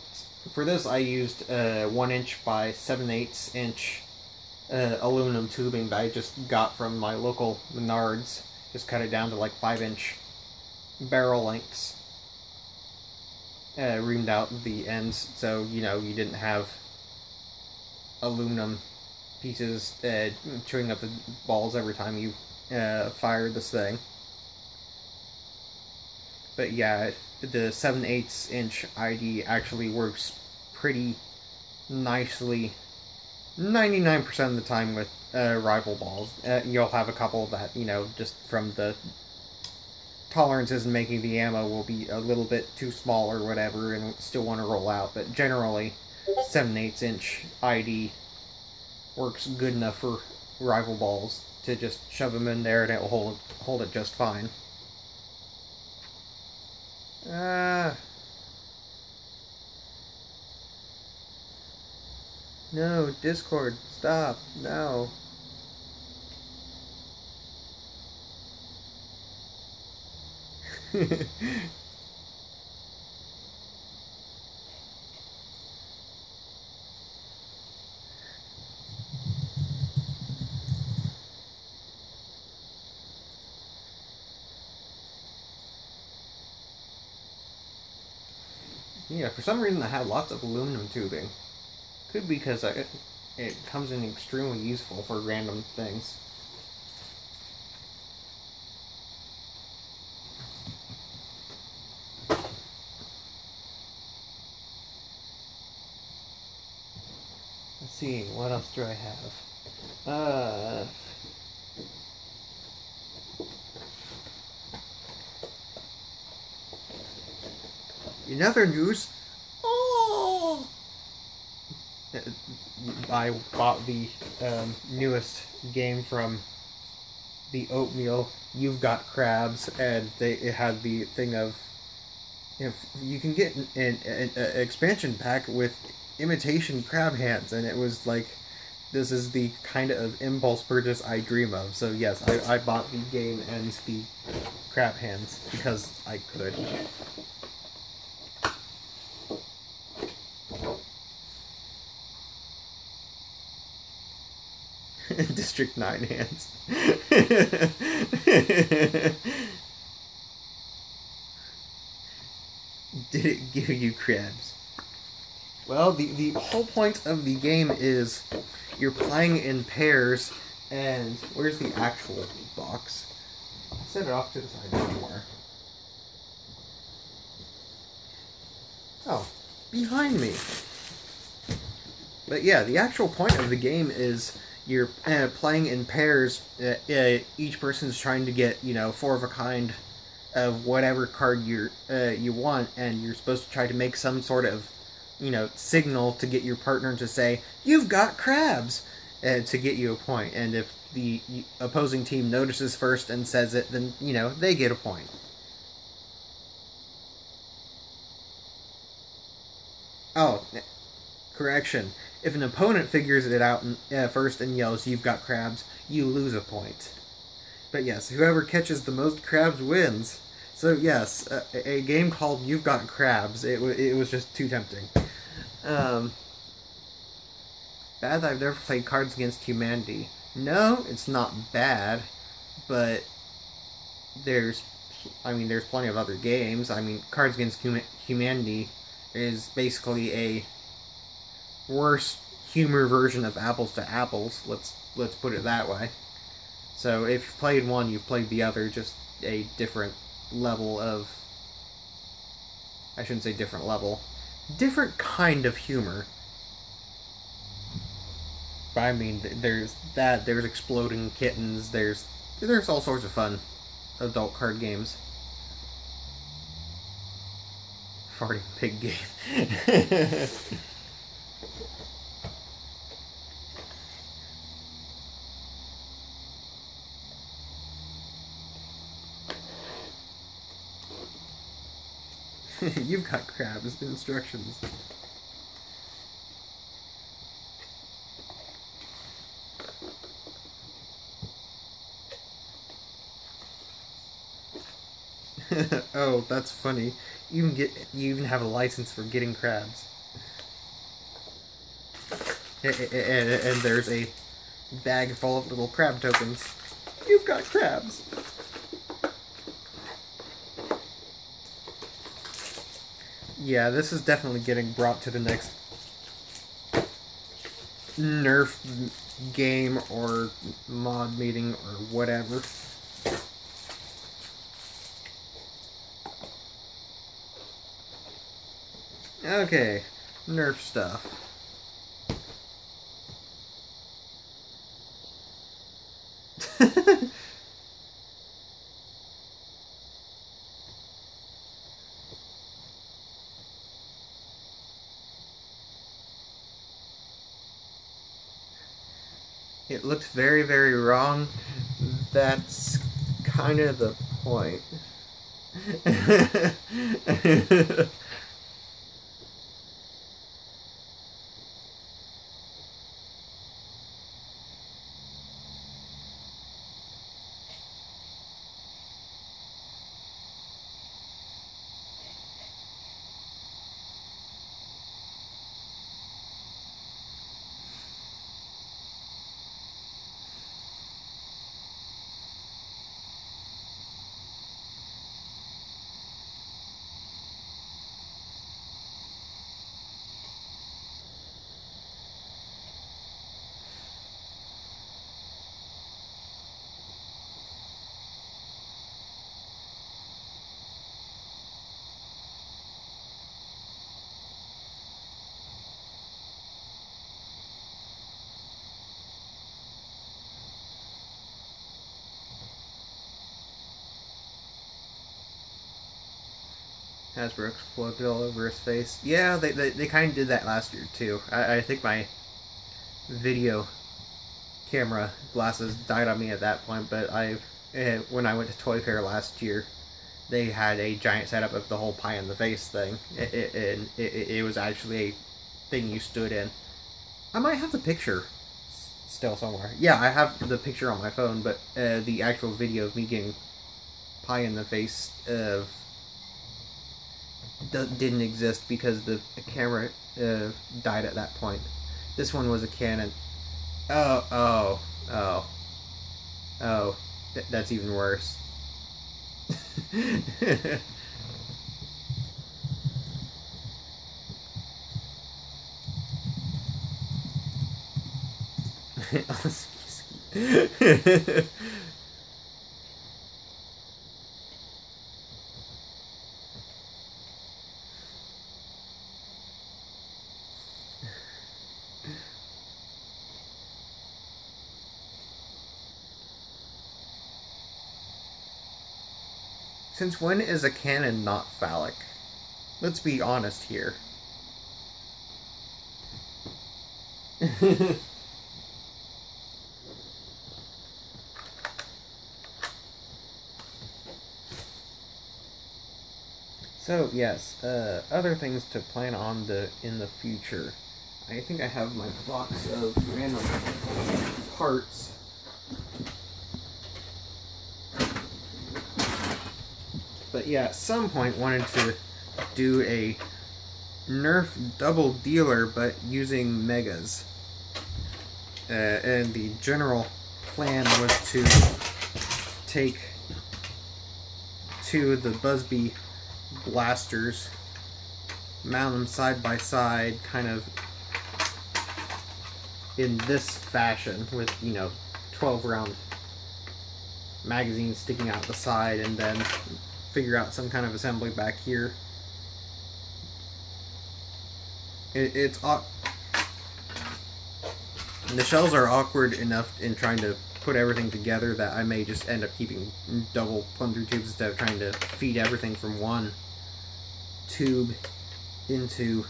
For this, I used 1 inch by 7/8 inch aluminum tubing that I just got from my local Menards. Just cut it down to like 5-inch barrel lengths. Reamed out the ends, so you didn't have aluminum pieces chewing up the balls every time you fired this thing. But yeah, the 7/8 inch ID actually works pretty nicely 99% of the time with rival balls. You'll have a couple that, just from the tolerances and making the ammo will be a little bit too small or whatever and still want to roll out, but generally 7/8 inch ID works good enough for rival balls to just shove them in there and it will hold it just fine. No, Discord, stop, no. Yeah, for some reason I have lots of aluminum tubing. Could be because it comes in extremely useful for random things. Let's see, what else do I have? In other news, I bought the newest game from the Oatmeal, You've Got Crabs, and it had the thing of, if you can get an expansion pack with imitation crab hands, and it was like, this is the kind of impulse purchase I dream of. So yes, I bought the game and the crab hands because I could. District 9 hands. Did it give you crabs? Well, the whole point of the game is you're playing in pairs, And where's the actual box? Set it off to the side somewhere. Oh, behind me. But yeah, the actual point of the game is you're playing in pairs. Each person's trying to get, 4 of a kind of whatever card you want, and you're supposed to try to make some sort of, signal to get your partner to say, "You've got crabs," to get you a point. And if the opposing team notices first and says it, then, they get a point. Oh, correction. If an opponent figures it out first and yells, "You've got crabs," you lose a point. But yes, whoever catches the most crabs wins. So yes, a game called You've Got Crabs. It was just too tempting. Bad that I've never played Cards Against Humanity. No, it's not bad, but there's plenty of other games. Cards Against Humanity is basically a worse humor version of Apples to Apples. Let's put it that way. So if you've played one, you've played the other, just a different level of... I shouldn't say different level. Different kind of humor. But there's that, there's exploding kittens, there's all sorts of fun adult card games. Farting pig game. You've got crabs. Instructions. Oh, that's funny. You even have a license for getting crabs. And there's a bag full of little crab tokens. You've got crabs. Yeah, this is definitely getting brought to the next Nerf game or mod meeting or whatever. Okay, Nerf stuff. It looked very, very wrong. That's kind of the point. Hasbro exploded all over his face. Yeah, they kind of did that last year, too. I think my video camera glasses died on me at that point, but when I went to Toy Fair last year, they had a giant setup of the whole pie in the face thing. It was actually a thing you stood in. I might have the picture still somewhere. Yeah, I have the picture on my phone, but the actual video of me getting pie in the face didn't exist because the camera died at that point. This one was a Canon. Oh, that's even worse. Since when is a cannon not phallic? Let's be honest here. So yes, other things to plan on in the future. I think I have my box of random parts. But yeah, at some point wanted to do a Nerf double dealer, but using megas. And the general plan was to take two of the Busby blasters, mount them side by side, kind of in this fashion, with 12 round magazines sticking out the side, and then figure out some kind of assembly back here. The shells are awkward enough in trying to put everything together that I may just end up keeping double plunger tubes instead of trying to feed everything from one tube into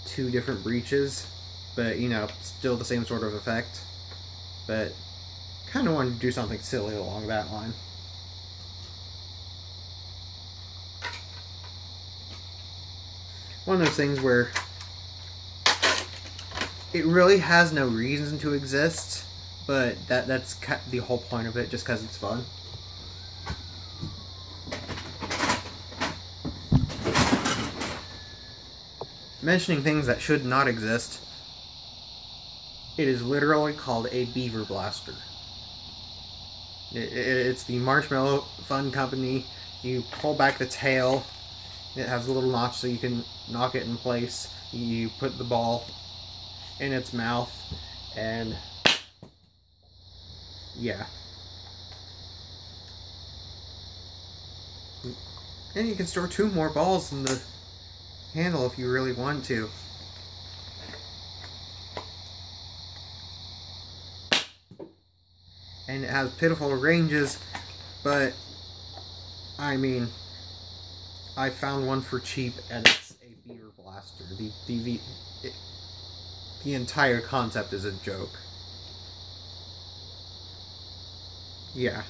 two different breeches. But, still the same sort of effect. But kind of wanted to do something silly along that line. One of those things where it really has no reason to exist, but that's the whole point of it, just because it's fun. Mentioning things that should not exist, it is literally called a beaver blaster. It's the Marshmallow Fun Company. You pull back the tail, it has a little notch so you can knock it in place. You put the ball in its mouth, and yeah. And you can store 2 more balls in the handle if you really want to. And it has pitiful ranges, but I mean, I found one for cheap, and it's a beaver blaster. The entire concept is a joke. Yeah.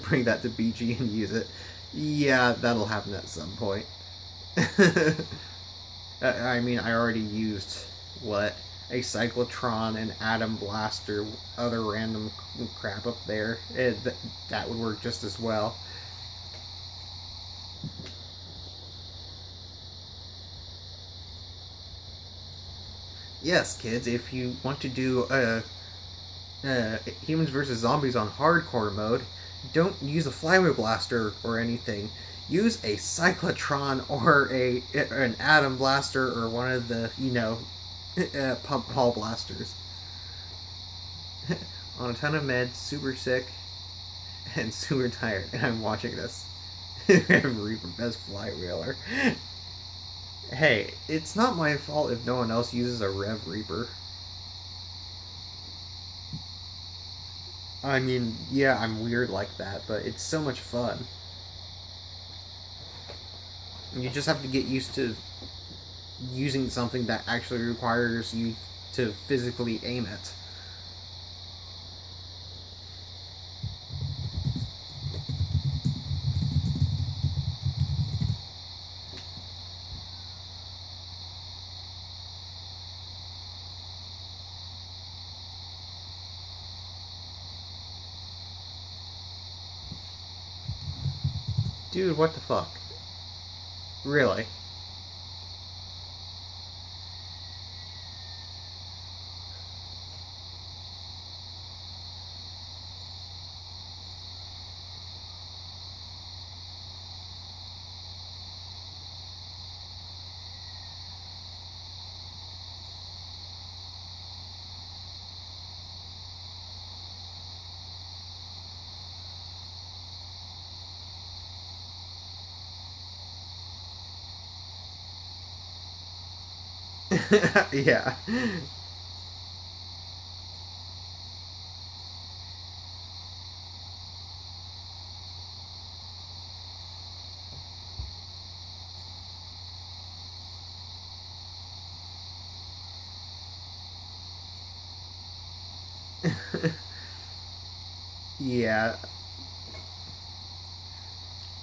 Bring that to BG and use it. Yeah, that'll happen at some point. I mean, I already used, a cyclotron, an atom blaster, other random crap up there. That would work just as well. Yes, kids, if you want to do Humans vs. Zombies on hardcore mode, don't use a flywheel blaster or anything. Use a cyclotron or an atom blaster or one of the, pump hall blasters. On a ton of meds, super sick, and super tired, and I'm watching this. Rev Reaper, best flywheeler. Hey, it's not my fault if no one else uses a Rev Reaper. I mean, yeah, I'm weird like that, but it's so much fun. You just have to get used to using something that actually requires you to physically aim it. Dude, what the fuck? Really? Yeah. Yeah.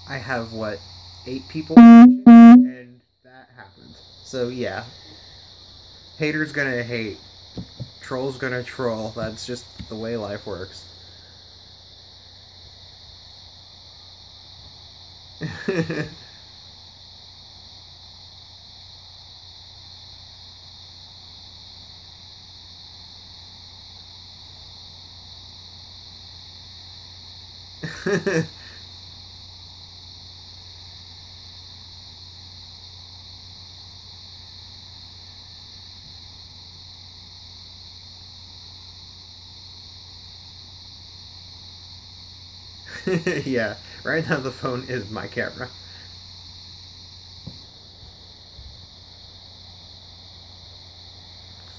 I have, what, 8 people? And that happened. So, yeah. Hater's gonna hate. Troll's gonna troll. That's just the way life works. Yeah, right now the phone is my camera.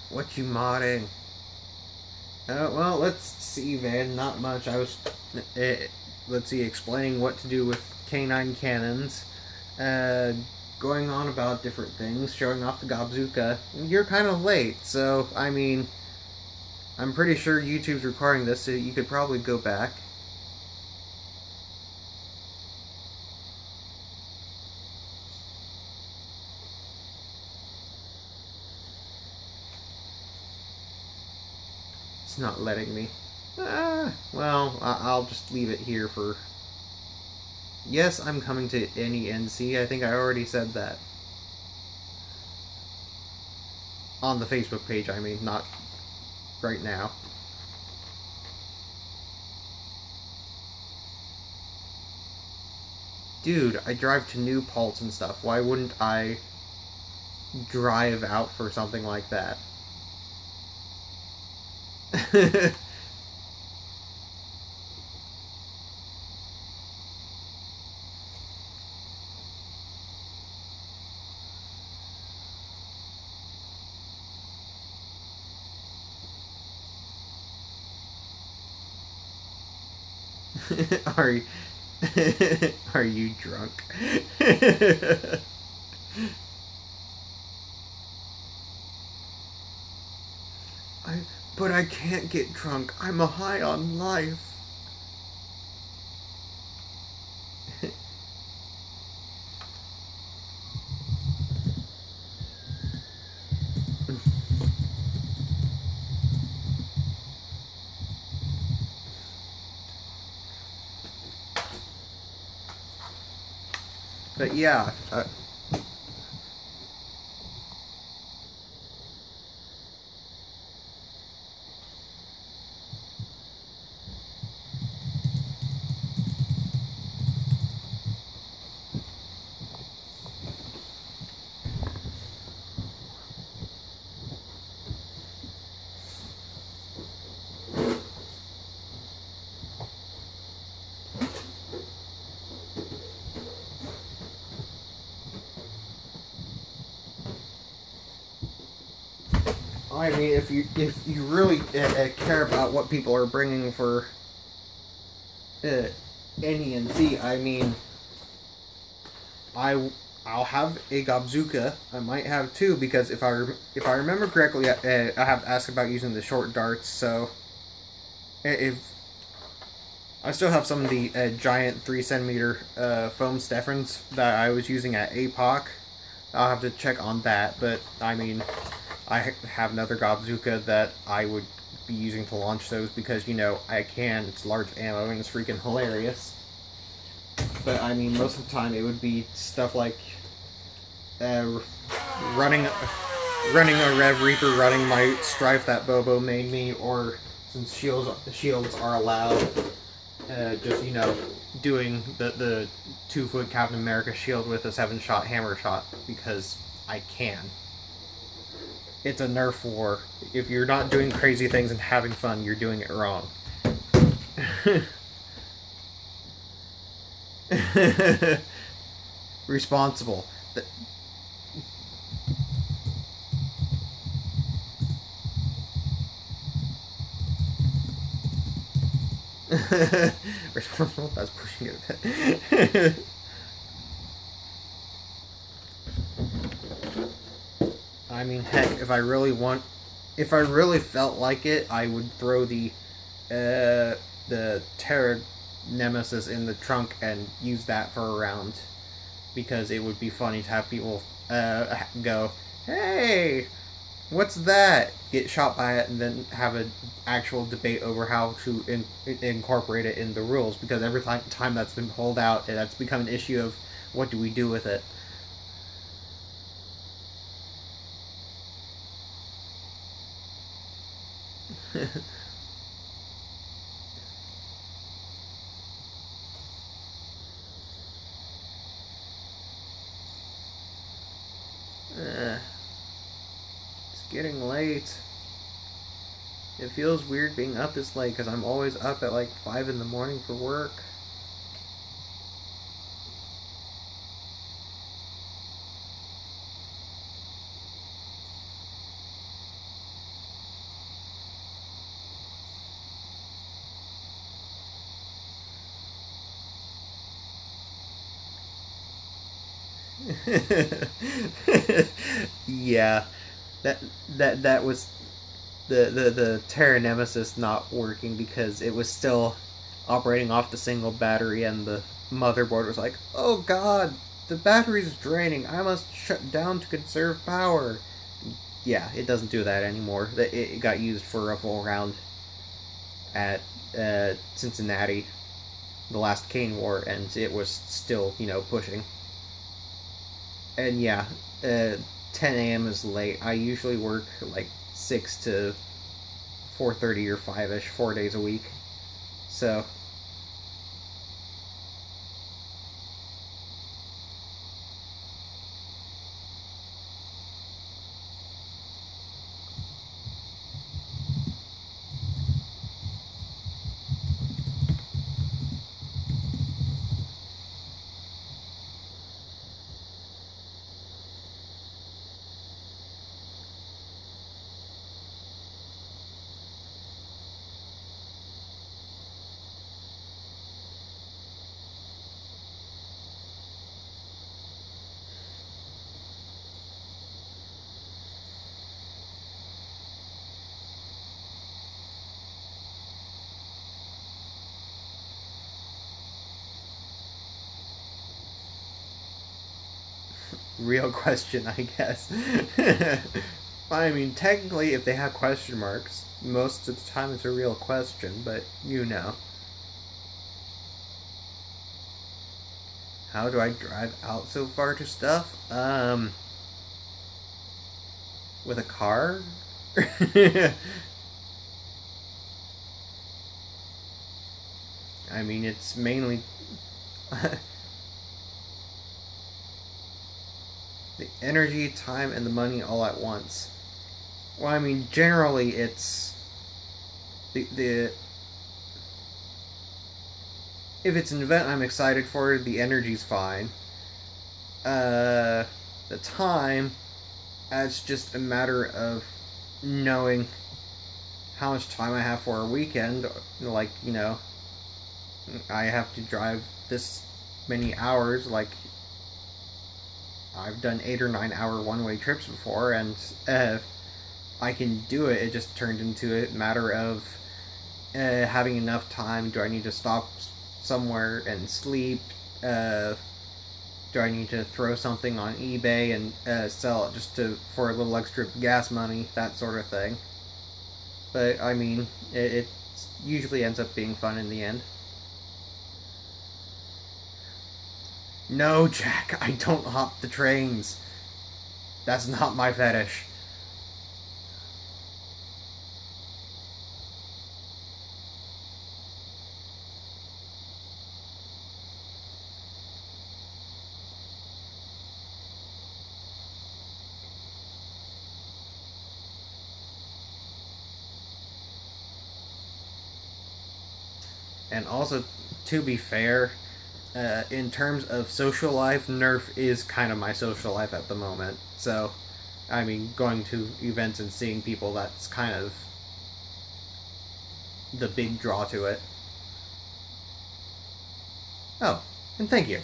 What you modding? Well, let's see, man. Not much. I was, uh, let's see, explaining what to do with canine cannons, uh, going on about different things, showing off the Gobzuka. You're kind of late, so, I mean, I'm pretty sure YouTube's recording this, so you could probably go back. It's not letting me. Well, I'll just leave it here for... Yes, I'm coming to NENC. I think I already said that. On the Facebook page, I mean, not right now. Dude, I drive to New Paltz and stuff. Why wouldn't I drive out for something like that? are you, are you drunk? I, but I can't get drunk. I'm a high on life. But yeah, I mean, if you really care about what people are bringing for NENC, I mean, I'll have a Gobzuka. I might have two because if I remember correctly, I have asked about using the short darts. So if I still have some of the giant 3 centimeter foam Stephens that I was using at APOC. I'll have to check on that, but I mean, I have another Gobzuka that I would be using to launch those because, you know, I can. It's large ammo and it's freaking hilarious. But I mean, most of the time it would be stuff like running a Rev Reaper, running my Strife that Bobo made me, or since shields are allowed, just, you know, doing the 2-foot Captain America shield with a 7-shot hammer shot because I can. It's a Nerf war. If you're not doing crazy things and having fun, you're doing it wrong. Responsible. Responsible, that's pushing it a bit. I mean, heck, if I really felt like it, I would throw the Terra Nemesis in the trunk and use that for a round, because it would be funny to have people go, "Hey, what's that?" Get shot by it, and then have an actual debate over how to incorporate it in the rules. Because every time that's been pulled out, that's become an issue of what do we do with it. It's getting late. It feels weird being up this late because I'm always up at like 5 in the morning for work. Yeah, that that was the Terra Nemesis not working because it was still operating off the single battery, and the motherboard was like, "Oh God, the battery's draining. I must shut down to conserve power." Yeah, it doesn't do that anymore. It got used for a full round at Cincinnati, the last Kane War, and it was still pushing. And yeah, 10 a.m. is late. I usually work like 6 to 4:30 or 5ish, 4 days a week. So real question, I guess. I mean, technically, if they have question marks, most of the time it's a real question, but you know. How do I drive out so far to stuff? With a car? I mean, it's mainly the energy, time, and the money all at once. Well, I mean, generally, it's the if it's an event I'm excited for, the energy's fine. The time, it's just a matter of knowing how much time I have for a weekend. Like, I have to drive this many hours. Like, I've done 8 or 9 hour one-way trips before, and I can do it. It just turned into a matter of having enough time. Do I need to stop somewhere and sleep? Do I need to throw something on eBay and sell it just for a little extra gas money? That sort of thing. But I mean, it usually ends up being fun in the end. No, Jack, I don't hop the trains. That's not my fetish. And also, to be fair, in terms of social life, Nerf is kind of my social life at the moment. So, I mean, going to events and seeing people, that's kind of the big draw to it. Oh, and thank you.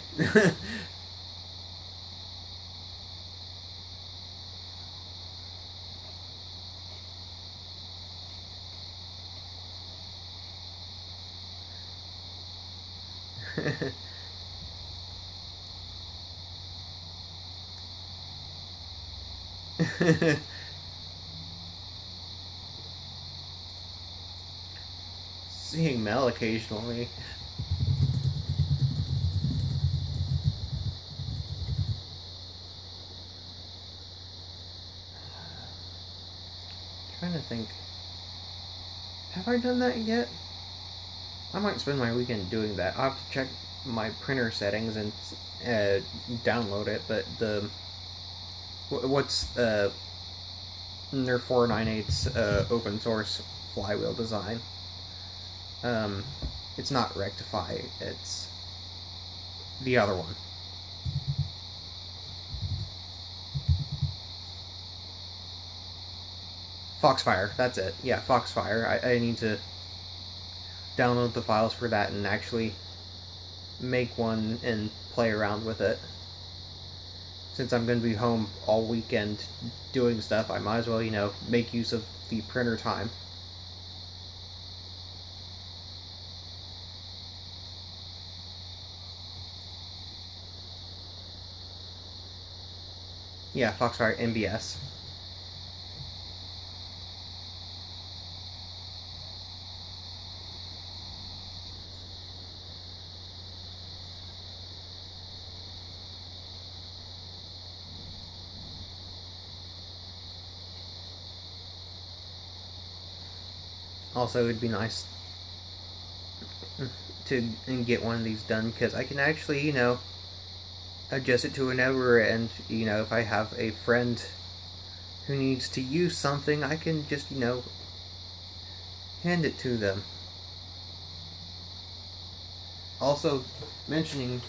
Seeing Mel occasionally. Trying to think. Have I done that yet? I might spend my weekend doing that. I'll have to check my printer settings and download it, but the. What's Nerf 498's open source flywheel design? It's not Rectify, it's the other one. Foxfire, that's it. Yeah, Foxfire. I need to download the files for that and actually make one and play around with it. Since I'm going to be home all weekend doing stuff, I might as well, make use of the printer time. Yeah, Foxfire MBS. Also, it'd be nice to get one of these done because I can actually, adjust it to whenever, and if I have a friend who needs to use something, I can just hand it to them. Also, mentioning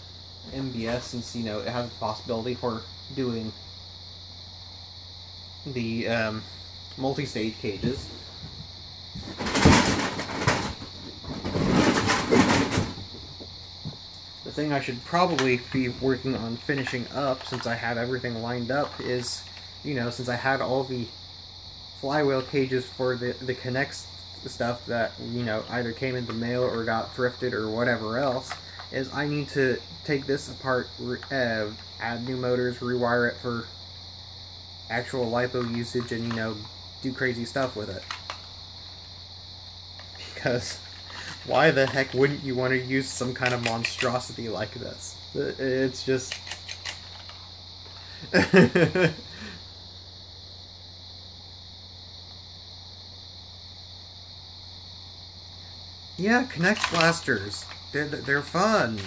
MBS, since it has the possibility for doing the multi-stage cages. The thing I should probably be working on finishing up, since I have everything lined up, is, since I had all the flywheel cages for the Kinect stuff that, either came in the mail or got thrifted or whatever else, is I need to take this apart, add new motors, rewire it for actual LiPo usage, and, do crazy stuff with it. Because why the heck wouldn't you want to use some kind of monstrosity like this? It's just... Yeah, Kinect blasters. They're fun.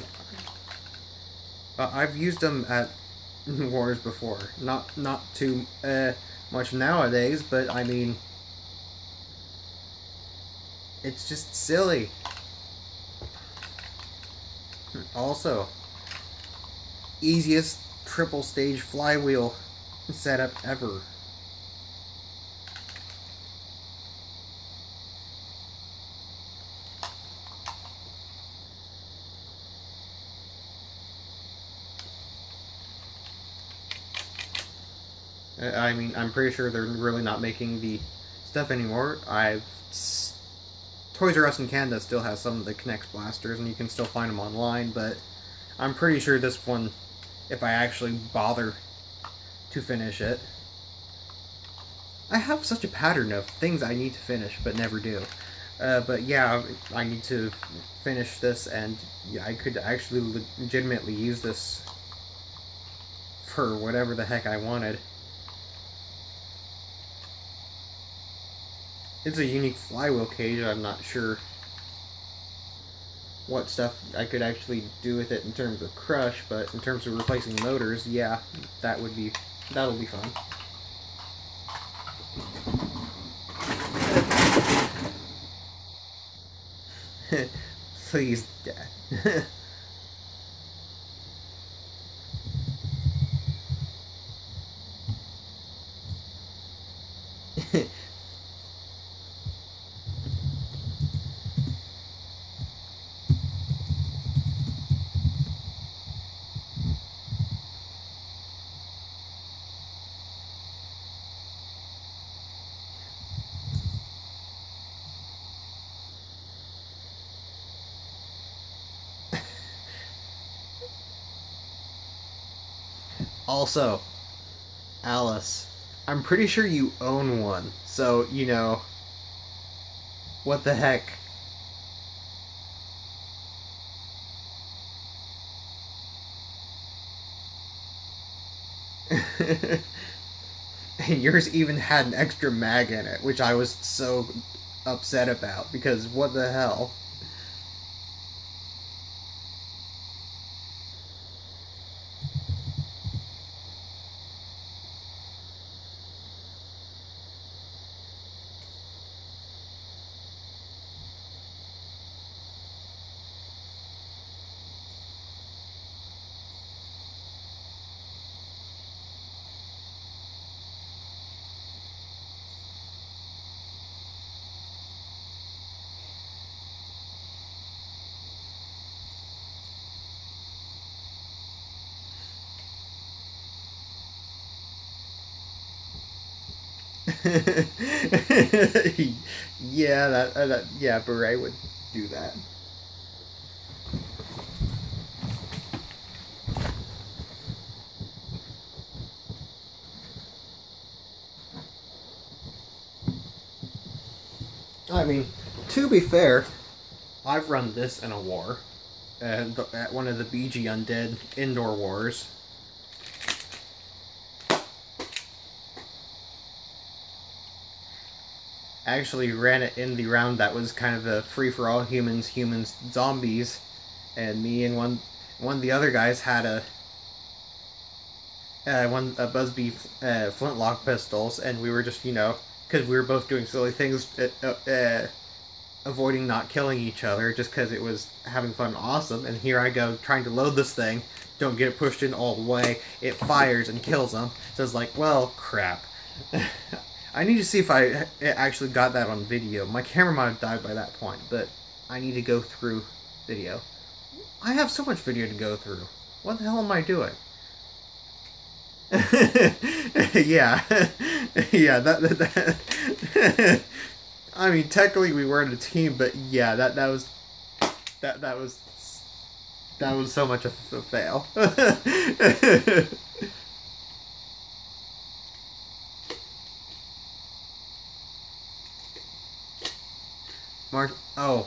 I've used them at wars before. Not too much nowadays, but I mean, it's just silly. Also, easiest triple stage flywheel setup ever. I mean, I'm pretty sure they're really not making the stuff anymore. Toys R Us in Canada still has some of the Kinect blasters, and you can still find them online, but I'm pretty sure this one, if I actually bother to finish it... I have such a pattern of things I need to finish, but never do. But yeah, I need to finish this, and yeah, I could actually legitimately use this for whatever the heck I wanted. It's a unique flywheel cage. I'm not sure what stuff I could actually do with it in terms of crush, but in terms of replacing motors, yeah, that'll be fun. Please, Dad. Also, Alice, I'm pretty sure you own one, so, you know, what the heck? And yours even had an extra mag in it, which I was so upset about, because what the hell? Yeah, yeah, Beret would do that. I mean, to be fair, I've run this in a war, at one of the BG Undead indoor wars. Actually ran it in the round that was kind of a free for all humans, zombies, and me and one of the other guys had a Busby flintlock pistols, and we were just, you know, because we were both doing silly things, avoiding not killing each other, just because it was having fun and awesome. And here I go trying to load this thing, don't get it pushed in all the way. It fires and kills them. So it's like, well, crap. I need to see if I actually got that on video. My camera might have died by that point, but I need to go through video. I have so much video to go through. What the hell am I doing? Yeah. Yeah, that I mean, technically we weren't a team, but yeah, that was that was so much a fail.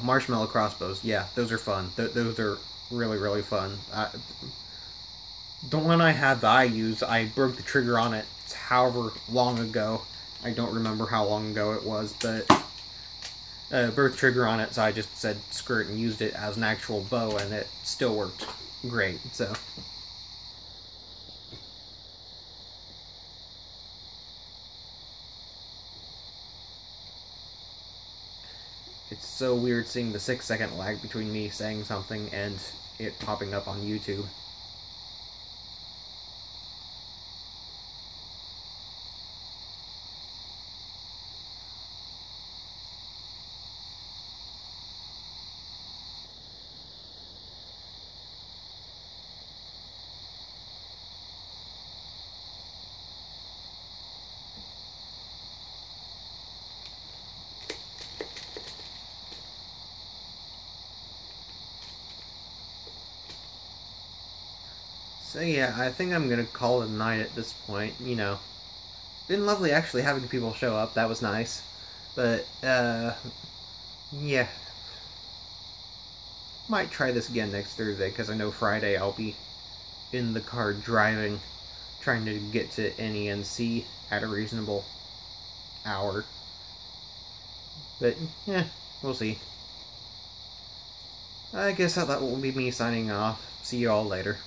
Marshmallow crossbows. Yeah, those are fun. Those are really fun. The one I had that I used, I broke the trigger on it however long ago. I don't remember how long ago it was, but broke the trigger on it, so I just said screw it and used it as an actual bow, and it still worked great. So. It's so weird seeing the 6-second lag between me saying something and it popping up on YouTube. So yeah, I think I'm gonna call it a night at this point. You know, been lovely actually having people show up. That was nice, but yeah, might try this again next Thursday because I know Friday I'll be in the car driving, trying to get to NENC at a reasonable hour. But yeah, we'll see. I guess that will be me signing off. See you all later.